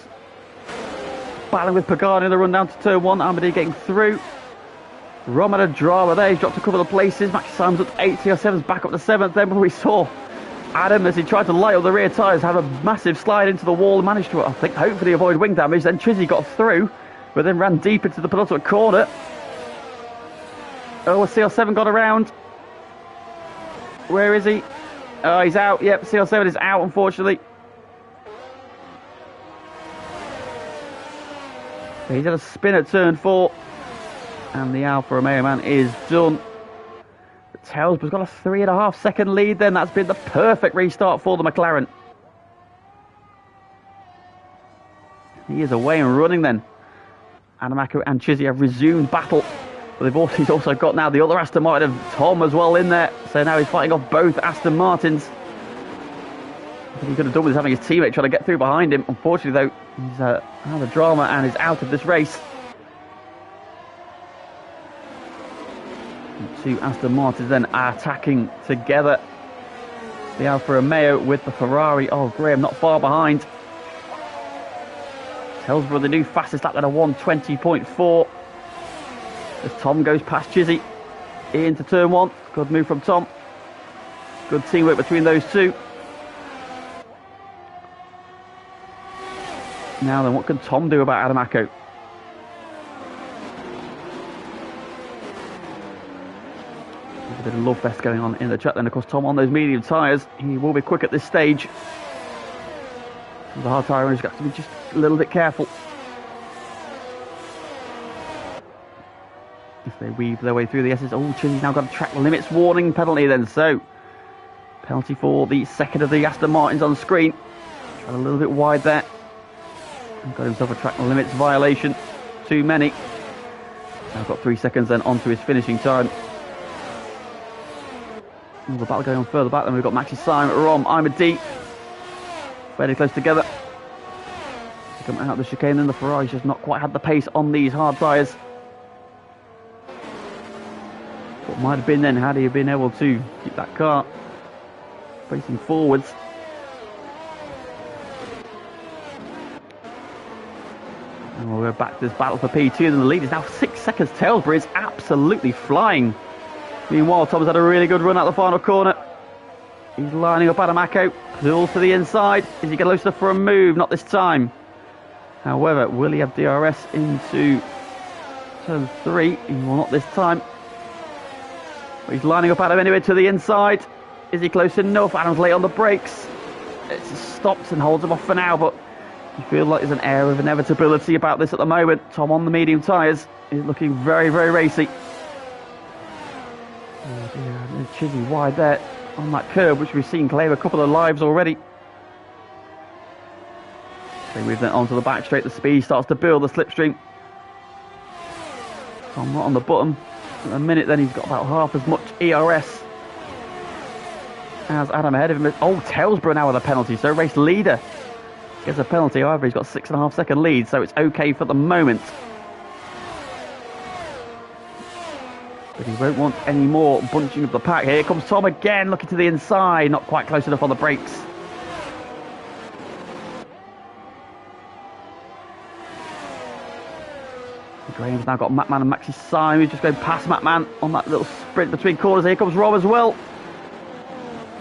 Speaker 1: battling with Pagani in the run down to turn 1. Ahmadi getting through. Rom had a drama there. He's dropped a couple of places. Maxi Simon's up to 8th. TR7's back up to 7th. Then we saw Adam, as he tried to light up the rear tyres, have a massive slide into the wall and managed to, I think, hopefully avoid wing damage. Then Chizzy got through, but then ran deep into the penultimate corner. Oh, CR7 got around. Where is he? Oh, he's out. Yep, CR7 is out, unfortunately. He's had a spin at turn 4. And the Alfa Romeo man is done. But Telsborough's got a 3.5 second lead then. That's been the perfect restart for the McLaren. He is away and running then. Adamaco and Chizzy have resumed battle. But he's also got now the other Aston Martin of Tom as well in there. So now he's fighting off both Aston Martins. I think he could have done with having his teammate trying to get through behind him. Unfortunately though, he's had a drama and is out of this race. Two Aston Martins then are attacking together. The Alfa Romeo with the Ferrari. Oh, Graham not far behind. Telsborough the new fastest lap at a 1:20.4. As Tom goes past Chizzy into turn 1. Good move from Tom. Good teamwork between those two. Now then, what can Tom do about Adamaco? There's a bit of love fest going on in the track then. Of course, Tom on those medium tyres, he will be quick at this stage. The hard tyre owners got to be just a little bit careful. If they weave their way through the S's. Oh, Chizzy's now got a track limits warning penalty then. So, penalty for the second of the Aston Martins on screen. Got a little bit wide there. And got himself a track limits violation. Too many. Now got 3 seconds then onto his finishing time. All the battle going on further back. Then we've got Maxi Simon, Rom, I'm a D. Fairly close together. Come out of the chicane, then the Ferrari's just not quite had the pace on these hard tyres. What might have been then, had he been able to keep that car facing forwards. And we'll go back to this battle for P2, and the lead is now 6 seconds. Telsborough is absolutely flying. Meanwhile, Tom's had a really good run out the final corner. He's lining up Adamaco, pulls to the inside. Is he going to lose enough for a move? Not this time. However, will he have DRS into turn 3? He will not this time. But he's lining up Adam anyway to the inside. Is he close enough? Adam's late on the brakes. It stops and holds him off for now, but you feel like there's an air of inevitability about this at the moment. Tom on the medium tyres is looking very, very racy. Oh dear, there's Chizzy wide there on that curb, which we've seen claim a couple of lives already. They move then onto the back straight. The speed starts to build, the slipstream. Tom not on the bottom. In a minute then he's got about half as much ERS as Adam ahead of him. Oh, Telsborough now with a penalty, so race leader gets a penalty. However, he's got 6.5 second lead, so it's okay for the moment. But he won't want any more bunching of the pack. Here comes Tom again, looking to the inside. Not quite close enough on the brakes. Graham's now got Matman and Maxi Simon. He's just going past Matman on that little sprint between corners. Here comes Rom as well.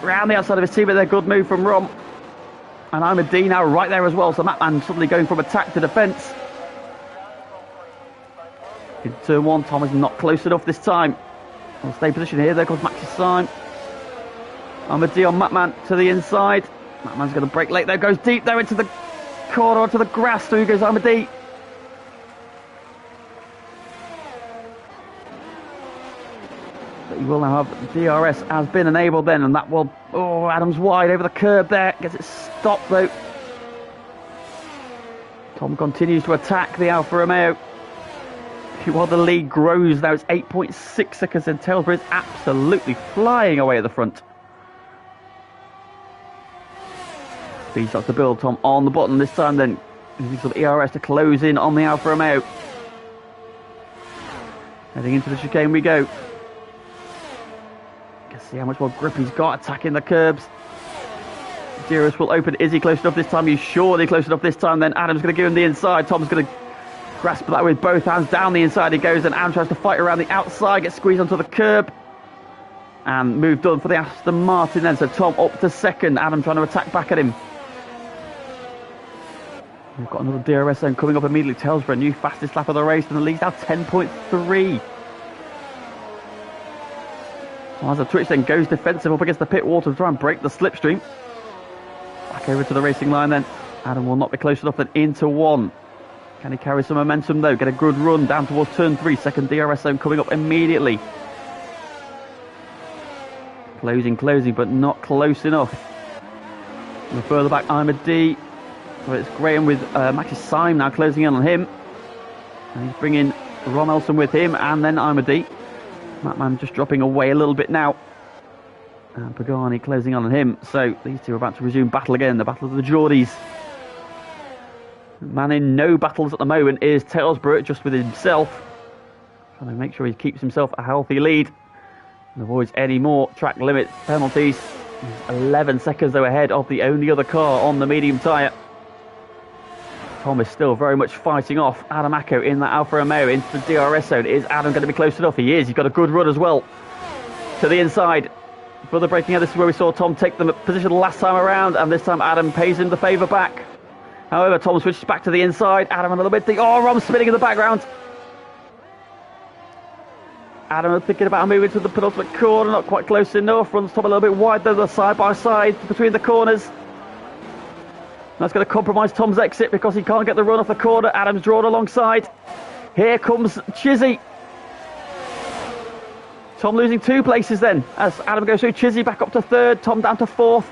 Speaker 1: Round the outside of his teammate there. Good move from Rom. And I'm a D now right there as well. So Matman suddenly going from attack to defence. In turn 1, Tom is not close enough this time. I'll stay position here. There comes Maxi Simon. I'm a D on Matman to the inside. Matman's going to break late there. Goes deep there into the corner, onto the grass. Through goes I'm a D. But he will now have DRS has been enabled then, and that will... Oh, Adam's wide over the curb there. Gets it stopped though. Tom continues to attack the Alfa Romeo. While the lead grows now, it's 8.6 seconds, and Telsborough is absolutely flying away at the front. Speed starts to build. Tom on the bottom this time then. Using some ERS to close in on the Alfa Romeo. Heading into the chicane we go. See how much more grip he's got, attacking the curbs. DRS will open. Is he close enough this time? He's surely close enough this time. Then Adam's going to give him the inside. Tom's going to Grasp that with both hands, down the inside he goes, and Adam tries to fight around the outside, gets squeezed onto the curb. And moved on for the Aston Martin then, so Tom up to second, Adam trying to attack back at him. We've got another DRS zone coming up immediately, Telsborough, new fastest lap of the race, and the lead's now 10.3. As a Twitch then goes defensive up against the pit wall to try and break the slipstream. Back over to the racing line then. Adam will not be close enough then into one. Can he carry some momentum though? Get a good run down towards turn 3. Second DRS zone coming up immediately. Closing, but not close enough. And further back, I'm a D. So it's Graham with Maxi Syme now closing in on him. And he's bringing Ron Elson with him, and then I'm a D. Matman just dropping away a little bit now. And Pagani closing on him. So these two are about to resume battle again, the battle of the Geordies. Man in no battles at the moment is Telsborough, just with himself. Trying to make sure he keeps himself a healthy lead. And avoids any more track limit penalties. He's 11 seconds though ahead of the only other car on the medium tyre. Tom is still very much fighting off Adam Acko in that Alfa Romeo into the DRS zone. Is Adam going to be close enough? He is. He's got a good run as well. To the inside. For the braking out, this is where we saw Tom take the position last time around, and this time Adam pays him the favour back. However, Tom switches back to the inside. Adam a little bit deep. Oh, Rom spinning in the background. Adam thinking about moving to the penultimate corner, not quite close enough. Runs Tom a little bit wide though, the side by side between the corners. That's going to compromise Tom's exit because he can't get the run off the corner. Adam's drawn alongside. Here comes Chizzy. Tom losing 2 places then as Adam goes through. Chizzy back up to 3rd, Tom down to 4th.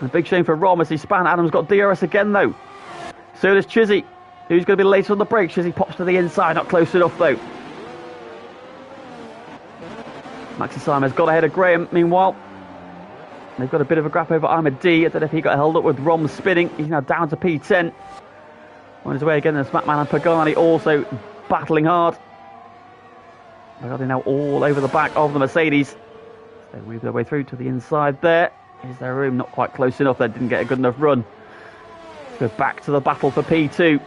Speaker 1: A big shame for Rom as he span. Adam's got DRS again though. So does Chizzy, who's going to be later on the break. Chizzy pops to the inside, not close enough though. Maxi Syme has got ahead of Graham. Meanwhile, they've got a bit of a grab over Ahmed D. I don't know if he got held up with Rom spinning. He's now down to P10. On his way again, and Smackman and Pagani also battling hard. Pagani now all over the back of the Mercedes. They weave their way through to the inside there. Is there room? Not quite close enough. They didn't get a good enough run. Let's go back to the battle for P2.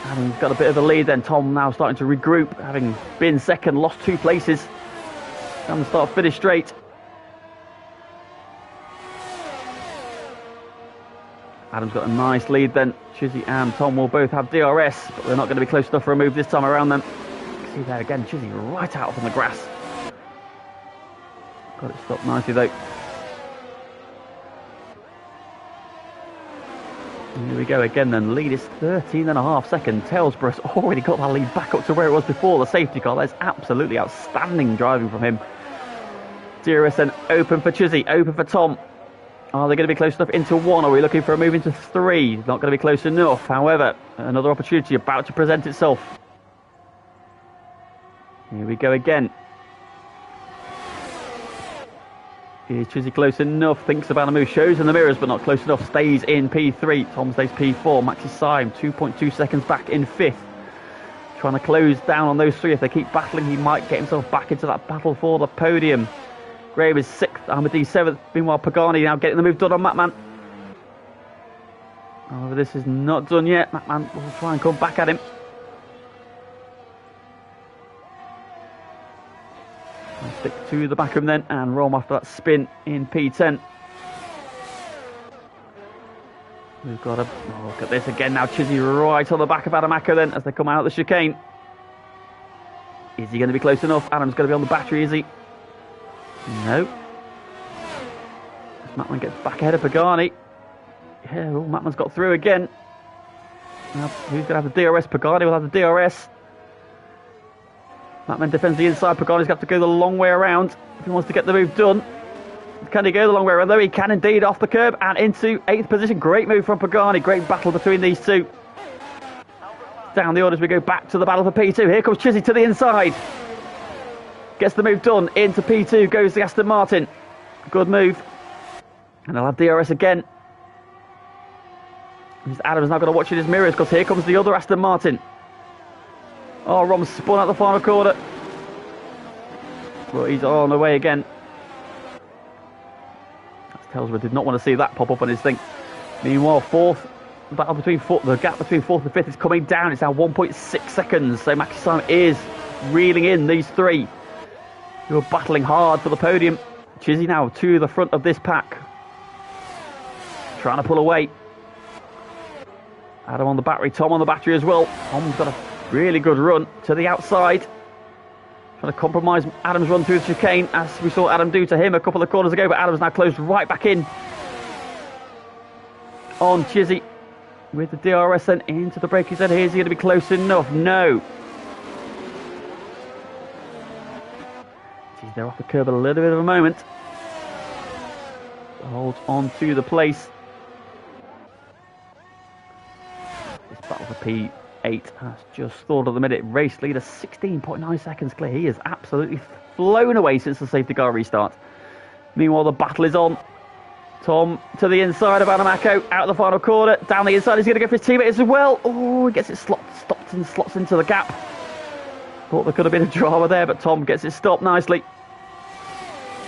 Speaker 1: Having got a bit of a lead then. Tom now starting to regroup. Having been second, lost 2 places. And start finish straight. Adam's got a nice lead then. Chizzy and Tom will both have DRS, but they're not going to be close enough for a move this time around then. See there again, Chizzy right out from the grass. Got it stopped nicely though. And here we go again then. Lead is 13.5 seconds. Telsborough's already got that lead back up to where it was before the safety car. That's absolutely outstanding driving from him. DRS then open for Chizzy, open for Tom. Are they going to be close enough into 1? Are we looking for a move into 3? Not going to be close enough. However, another opportunity about to present itself. Here we go again. Is Chizzy close enough? Thinks about a move, shows in the mirrors, but not close enough. Stays in P3. Tom stays P4. Maxi Syme 2.2 seconds back in 5th. Trying to close down on those 3. If they keep battling, he might get himself back into that battle for the podium. Graham is 6th, Ahmadi 7th. Meanwhile, Pagani now getting the move done on Matman. However, this is not done yet. Matman will try and come back at him. I'll stick to the back of him then and roam after that spin in P10. We've got a look at this again now. Chizzy right on the back of Adam Acko then as they come out of the chicane. Is he going to be close enough? Adam's going to be on the battery, is he? No. Matman gets back ahead of Pagani. Yeah, oh, Matman's got through again. Now, who's going to have the DRS? Pagani will have the DRS. Matman defends the inside. Pagani's got to go the long way around if he wants to get the move done. Can he go the long way around? Though he can indeed, off the curb and into 8th position. Great move from Pagani. Great battle between these two. Down the orders we go back to the battle for P2. Here comes Chizzy to the inside. Gets the move done. Into P2 goes the Aston Martin. Good move. And they'll have DRS again. Adam's now got to watch in his mirrors because here comes the other Aston Martin. Oh, Rom's spun out the final corner. Well, he's on the way again. Telsborough did not want to see that pop up on his thing. Meanwhile, 4th the gap between fourth and fifth is coming down. It's now 1.6 seconds. So Maxi Simon is reeling in these three who are battling hard for the podium. Chizzy now to the front of this pack, trying to pull away. Adam on the battery, Tom on the battery as well. Tom's got a really good run to the outside, trying to compromise Adam's run through the chicane, as we saw Adam do to him a couple of corners ago, but Adam's now closed right back in on Chizzy with the DRS then into the braking zone. Is he going to be close enough? No. Geez, they're off the curb a little bit of a moment. Holds on to the place. This battle for P8 has just stalled at the minute. Race leader 16.9 seconds clear. He is absolutely flown away since the safety car restart. Meanwhile, the battle is on. Tom to the inside of Adamako, out of the final corner, down the inside, he's going to go for his teammate as well. Oh, he gets it stopped and slots into the gap. Thought there could have been a drama there, but Tom gets it stopped nicely.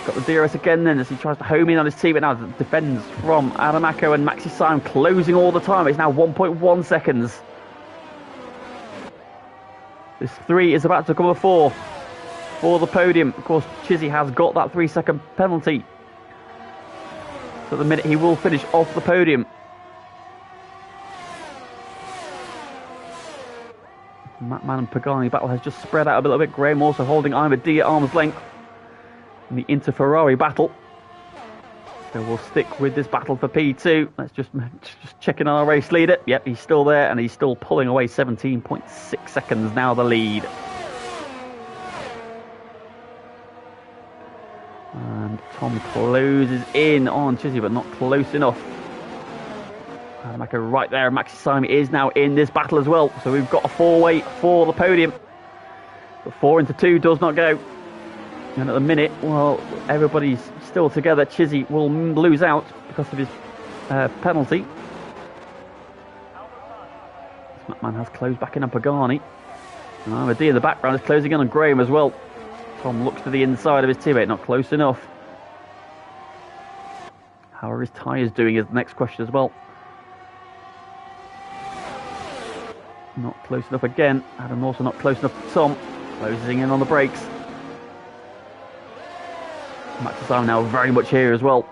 Speaker 1: Got the DRS again then as he tries to home in on his teammate now. Defends from Adamako and Maxi Simon closing all the time. It's now 1.1 seconds. This 3 is about to become a 4 for the podium. Of course, Chizzy has got that 3-second penalty. So at the minute he will finish off the podium. Mattman and Pagani battle has just spread out a little bit. Graham also holding Imadi at arm's length in the Inter-Ferrari battle. So we'll stick with this battle for P2. Let's just check in on our race leader. Yep, he's still there and he's still pulling away. 17.6 seconds now the lead. And Tom closes in on Chizzy, but not close enough. Adamako right there. Maxi Simon is now in this battle as well. So we've got a 4-way for the podium. But 4 into 2 does not go. And at the minute, well, everybody's still together. Chizzy will lose out because of his penalty. Smackman has closed back in on Pagani. And Imadi in the background is closing in on Graham as well. Tom looks to the inside of his teammate, not close enough. How are his tyres doing is the next question as well. Not close enough again. Adam also not close enough to Tom. Closing in on the brakes. Maxi Simon now very much here as well.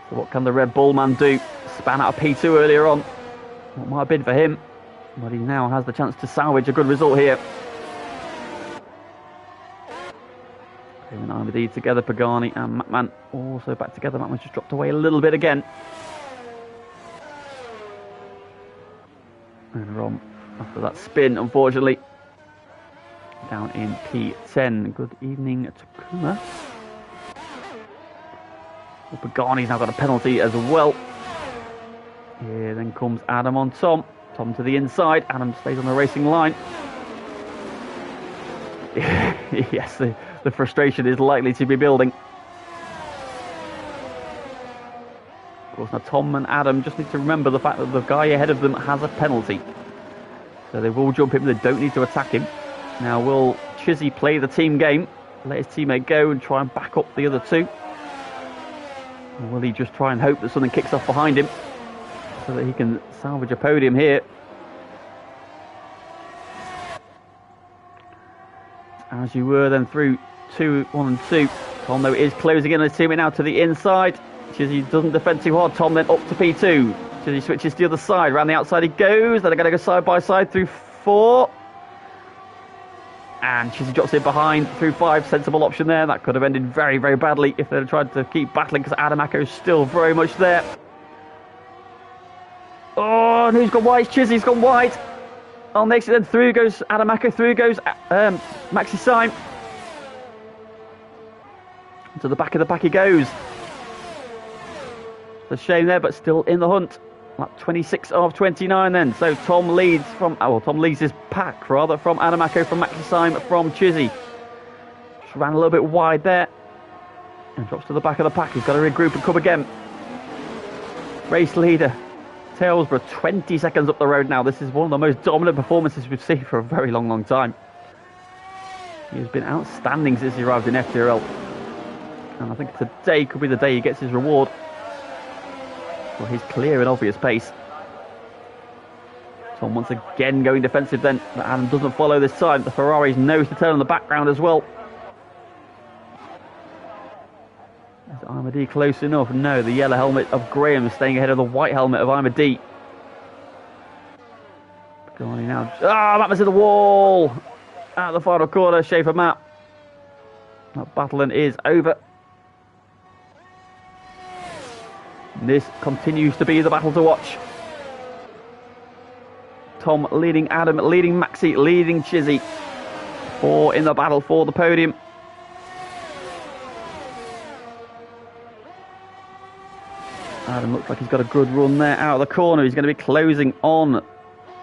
Speaker 1: So what can the Red Bull man do? Span out of P2 earlier on. What might have been for him. But he now has the chance to salvage a good result here. And Imadi together, Pagani and Mattman also back together. Mattman's just dropped away a little bit again. And Rom, after that spin, unfortunately, down in P10. Good evening, Takuma. Well, Pagani's now got a penalty as well. Here then comes Adam on Tom. Tom to the inside. Adam stays on the racing line. Yes, the frustration is likely to be building. Of course, now Tom and Adam just need to remember the fact that the guy ahead of them has a penalty. So they will jump him, they don't need to attack him. Now will Chizzy play the team game, let his teammate go and try and back up the other two? Or will he just try and hope that something kicks off behind him so that he can salvage a podium here? As you were then through 1 and 2. Tom though is closing in on his teammate now to the inside. Chizzy doesn't defend too hard. Tom then up to P2. Chizzy switches to the other side. Around the outside he goes. Then they're going to go side by side through 4. And Chizzy drops in behind through 5. Sensible option there. That could have ended very, very badly if they'd tried to keep battling because Adamako's still very much there. Oh, and who's gone wide? Chizzy's gone wide. On the exit then through goes Adamako. Through goes Maxi Simon. To the back of the pack he goes. It's a shame there, but still in the hunt. Lap 26 of 29 then. So Tom leads from, Tom leads his pack rather from Adamako, from Maxi Simon, from Chizzy. Just ran a little bit wide there. And drops to the back of the pack. He's got to regroup and come again. Race leader Tailsborough 20 seconds up the road now. This is one of the most dominant performances we've seen for a very long, long time. He has been outstanding since he arrived in FTRL. And I think today could be the day he gets his reward for his clear and obvious pace. Tom once again going defensive then, but Adam doesn't follow this time. The Ferrari's nose to tail in the background as well. Is Armady close enough? No, the yellow helmet of Graham staying ahead of the white helmet of Armady. Pagani now. Matt was in the wall! Out of the final corner, Schaefer Matt. That battling is over. This continues to be the battle to watch. Tom leading Adam, leading Maxi, leading Chizzy. Four in the battle for the podium. Adam looks like he's got a good run there out of the corner. He's going to be closing on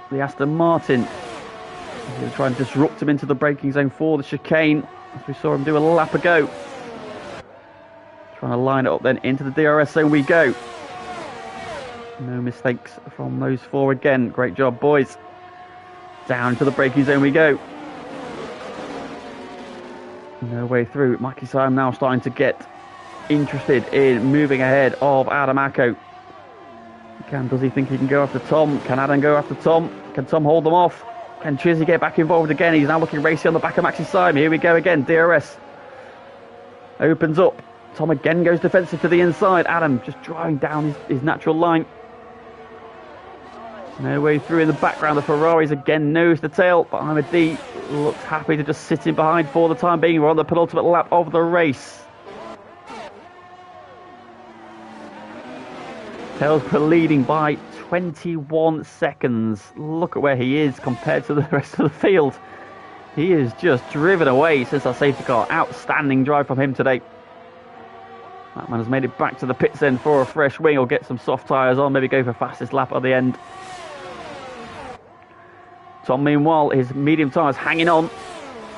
Speaker 1: the Aston Martin. He's going to try and disrupt him into the braking zone for the chicane, as we saw him do a lap ago. Trying to line it up then into the DRS zone we go. No mistakes from those four again. Great job, boys. Down to the braking zone we go. No way through. Mikey Simon now starting to get interested in moving ahead of Adam Acko. Does he think he can go after Tom? Can Adam go after Tom? Can Tom hold them off? Can Chizzy get back involved again? He's now looking racy on the back of Maxi Simon. Here we go again. DRS opens up. Tom again goes defensive to the inside. Adam just driving down his natural line. No way through in the background. The Ferraris again nose to tail, but Armady looks happy to just sit in behind for the time being. We're on the penultimate lap of the race. Tailsborough leading by 21 seconds. Look at where he is compared to the rest of the field. He is just driven away since our safety car. Outstanding drive from him today. That man has made it back to the pits end for a fresh wing, or get some soft tyres on, maybe go for fastest lap at the end. Tom, meanwhile, his medium tyres hanging on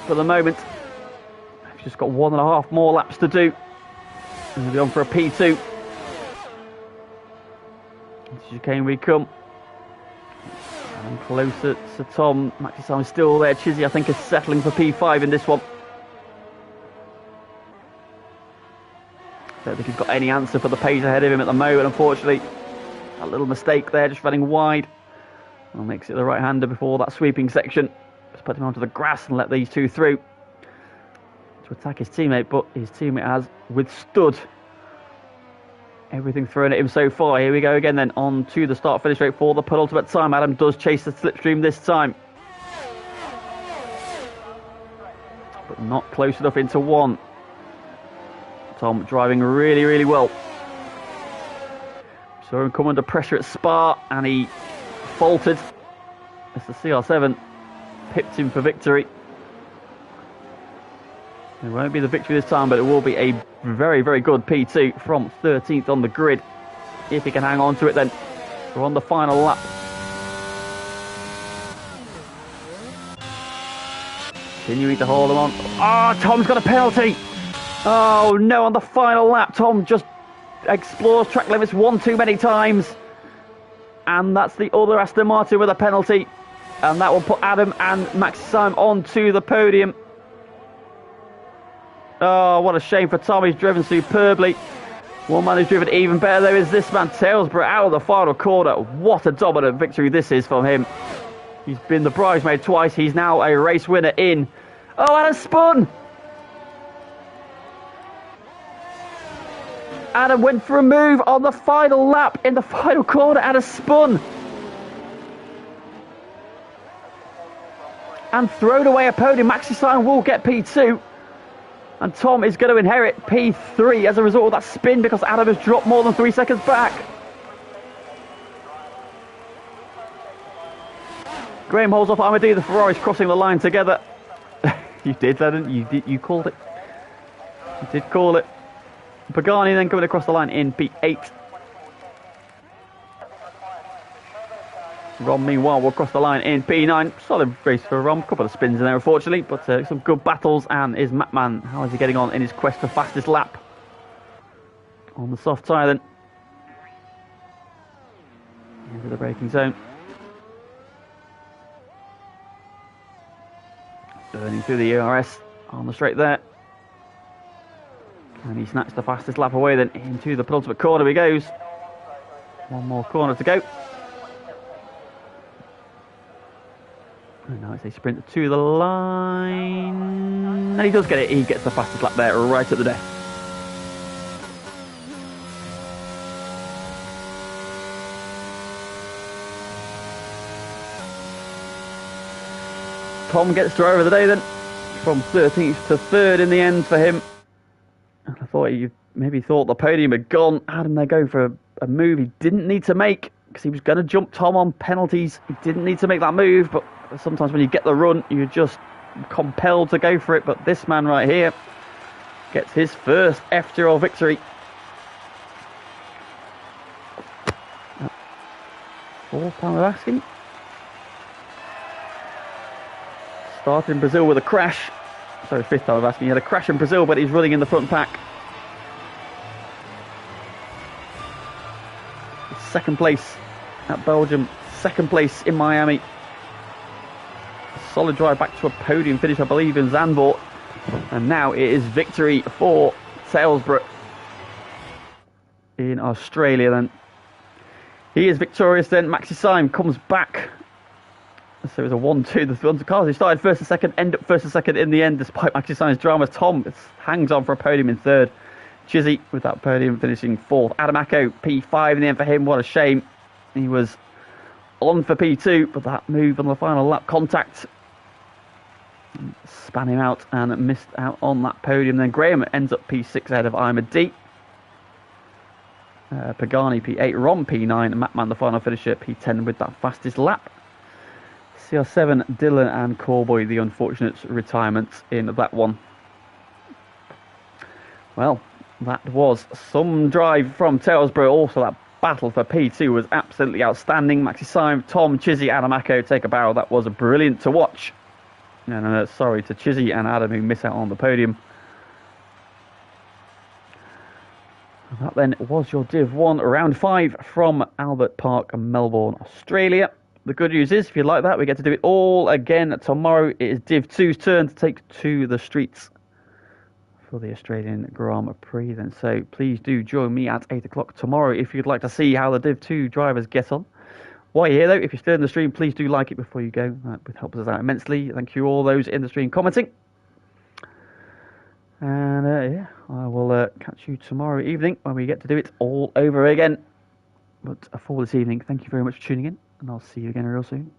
Speaker 1: for the moment. He's just got 1.5 more laps to do. He'll be on for a P2. Chicane we come. And closer to Tom. Maxi Simon's still there. Chizzy, I think, is settling for P5 in this one. Don't think he's got any answer for the pace ahead of him at the moment, unfortunately. A little mistake there, just running wide. And makes it the right-hander before that sweeping section. Just put him onto the grass and let these two through to attack his teammate, but his teammate has withstood everything thrown at him so far. Here we go again then, on to the start-finish rate for the penultimate time. Adam does chase the slipstream this time, but not close enough into one. Tom driving really, really well. Saw him come under pressure at Spa, and he faltered as the CR7 pipped him for victory. It won't be the victory this time, but it will be a very, very good P2 from 13th on the grid. If he can hang on to it then. We're on the final lap. Continuing to hold him on. Oh, Tom's got a penalty. Oh no, on the final lap, Tom just explores track limits one too many times. And that's the other Aston Martin with a penalty. And that will put Adam and Maxi Simon onto the podium. Oh, what a shame for Tom. He's driven superbly. One man who's driven even better, though, is this man, Tailsborough, out of the final corner. What a dominant victory this is from him. He's been the bridesmaid twice. He's now a race winner in. Oh, Adam spun! Adam went for a move on the final lap in the final corner. Adam spun and thrown away a podium. Maxi Simon will get P2. And Tom is going to inherit P3 as a result of that spin, because Adam has dropped more than 3 seconds back. Graham holds off Armady. The Ferraris crossing the line together. You did that, didn't you? You called it. You did call it. Pagani then coming across the line in P8. Rom, meanwhile, will cross the line in P9. Solid race for Rom. Couple of spins in there, unfortunately, but some good battles. And is Matman, how is he getting on in his quest for fastest lap? On the soft tyre then. Into the braking zone. Burning through the ERS on the straight there. And he snatched the fastest lap away then into the penultimate corner he goes. One more corner to go. And now it's a sprint to the line. And he does get it. He gets the fastest lap there right at the death. Tom gets driver of the day then. From 13th to 3rd in the end for him. And I thought he maybe thought the podium had gone. Adam there going for a move he didn't need to make, because he was going to jump Tom on penalties. He didn't need to make that move, but sometimes when you get the run, you're just compelled to go for it. But this man right here gets his first FTRL victory. Fourth time of asking. Started in Brazil with a crash. Sorry, fifth time of asking. He had a crash in Brazil, but he's running in the front pack. Second place at Belgium. Second place in Miami. Solid drive back to a podium finish, I believe, in Zandvoort. And now it is victory for Salesborough in Australia then. He is victorious then. Maxi Syme comes back. So it was a 1-2. The cars who started first and second end up first and second in the end, despite Maxi Syme's drama. Tom hangs on for a podium in third. Chizzy with that podium finishing fourth. Adamako, P5 in the end for him. What a shame. He was on for P2, but that move on the final lap contact span him out and missed out on that podium. Then Graham ends up P6 ahead of Ima D. Pagani P8, Ron P9, and Mattman the final finisher P10 with that fastest lap. CR7, Dylan and Corboy, the unfortunate retirements in that one. Well, that was some drive from Talesborough. Also, that battle for P2 was absolutely outstanding. Maxi Syme, Tom, Chizzy, Adamako take a barrel. That was brilliant to watch. And sorry to Chizzy and Adam who miss out on the podium. That then was your Div 1 round 5 from Albert Park, Melbourne, Australia. The good news is, if you like that, we get to do it all again tomorrow. It is Div 2's turn to take to the streets for the Australian Grand Prix then. So please do join me at 8 o'clock tomorrow if you'd like to see how the Div 2 drivers get on. While you're here though, if you're still in the stream, please do like it before you go. That would help us out immensely. Thank you all those in the stream commenting. And yeah, I will catch you tomorrow evening when we get to do it all over again. But for this evening, thank you very much for tuning in, and I'll see you again real soon.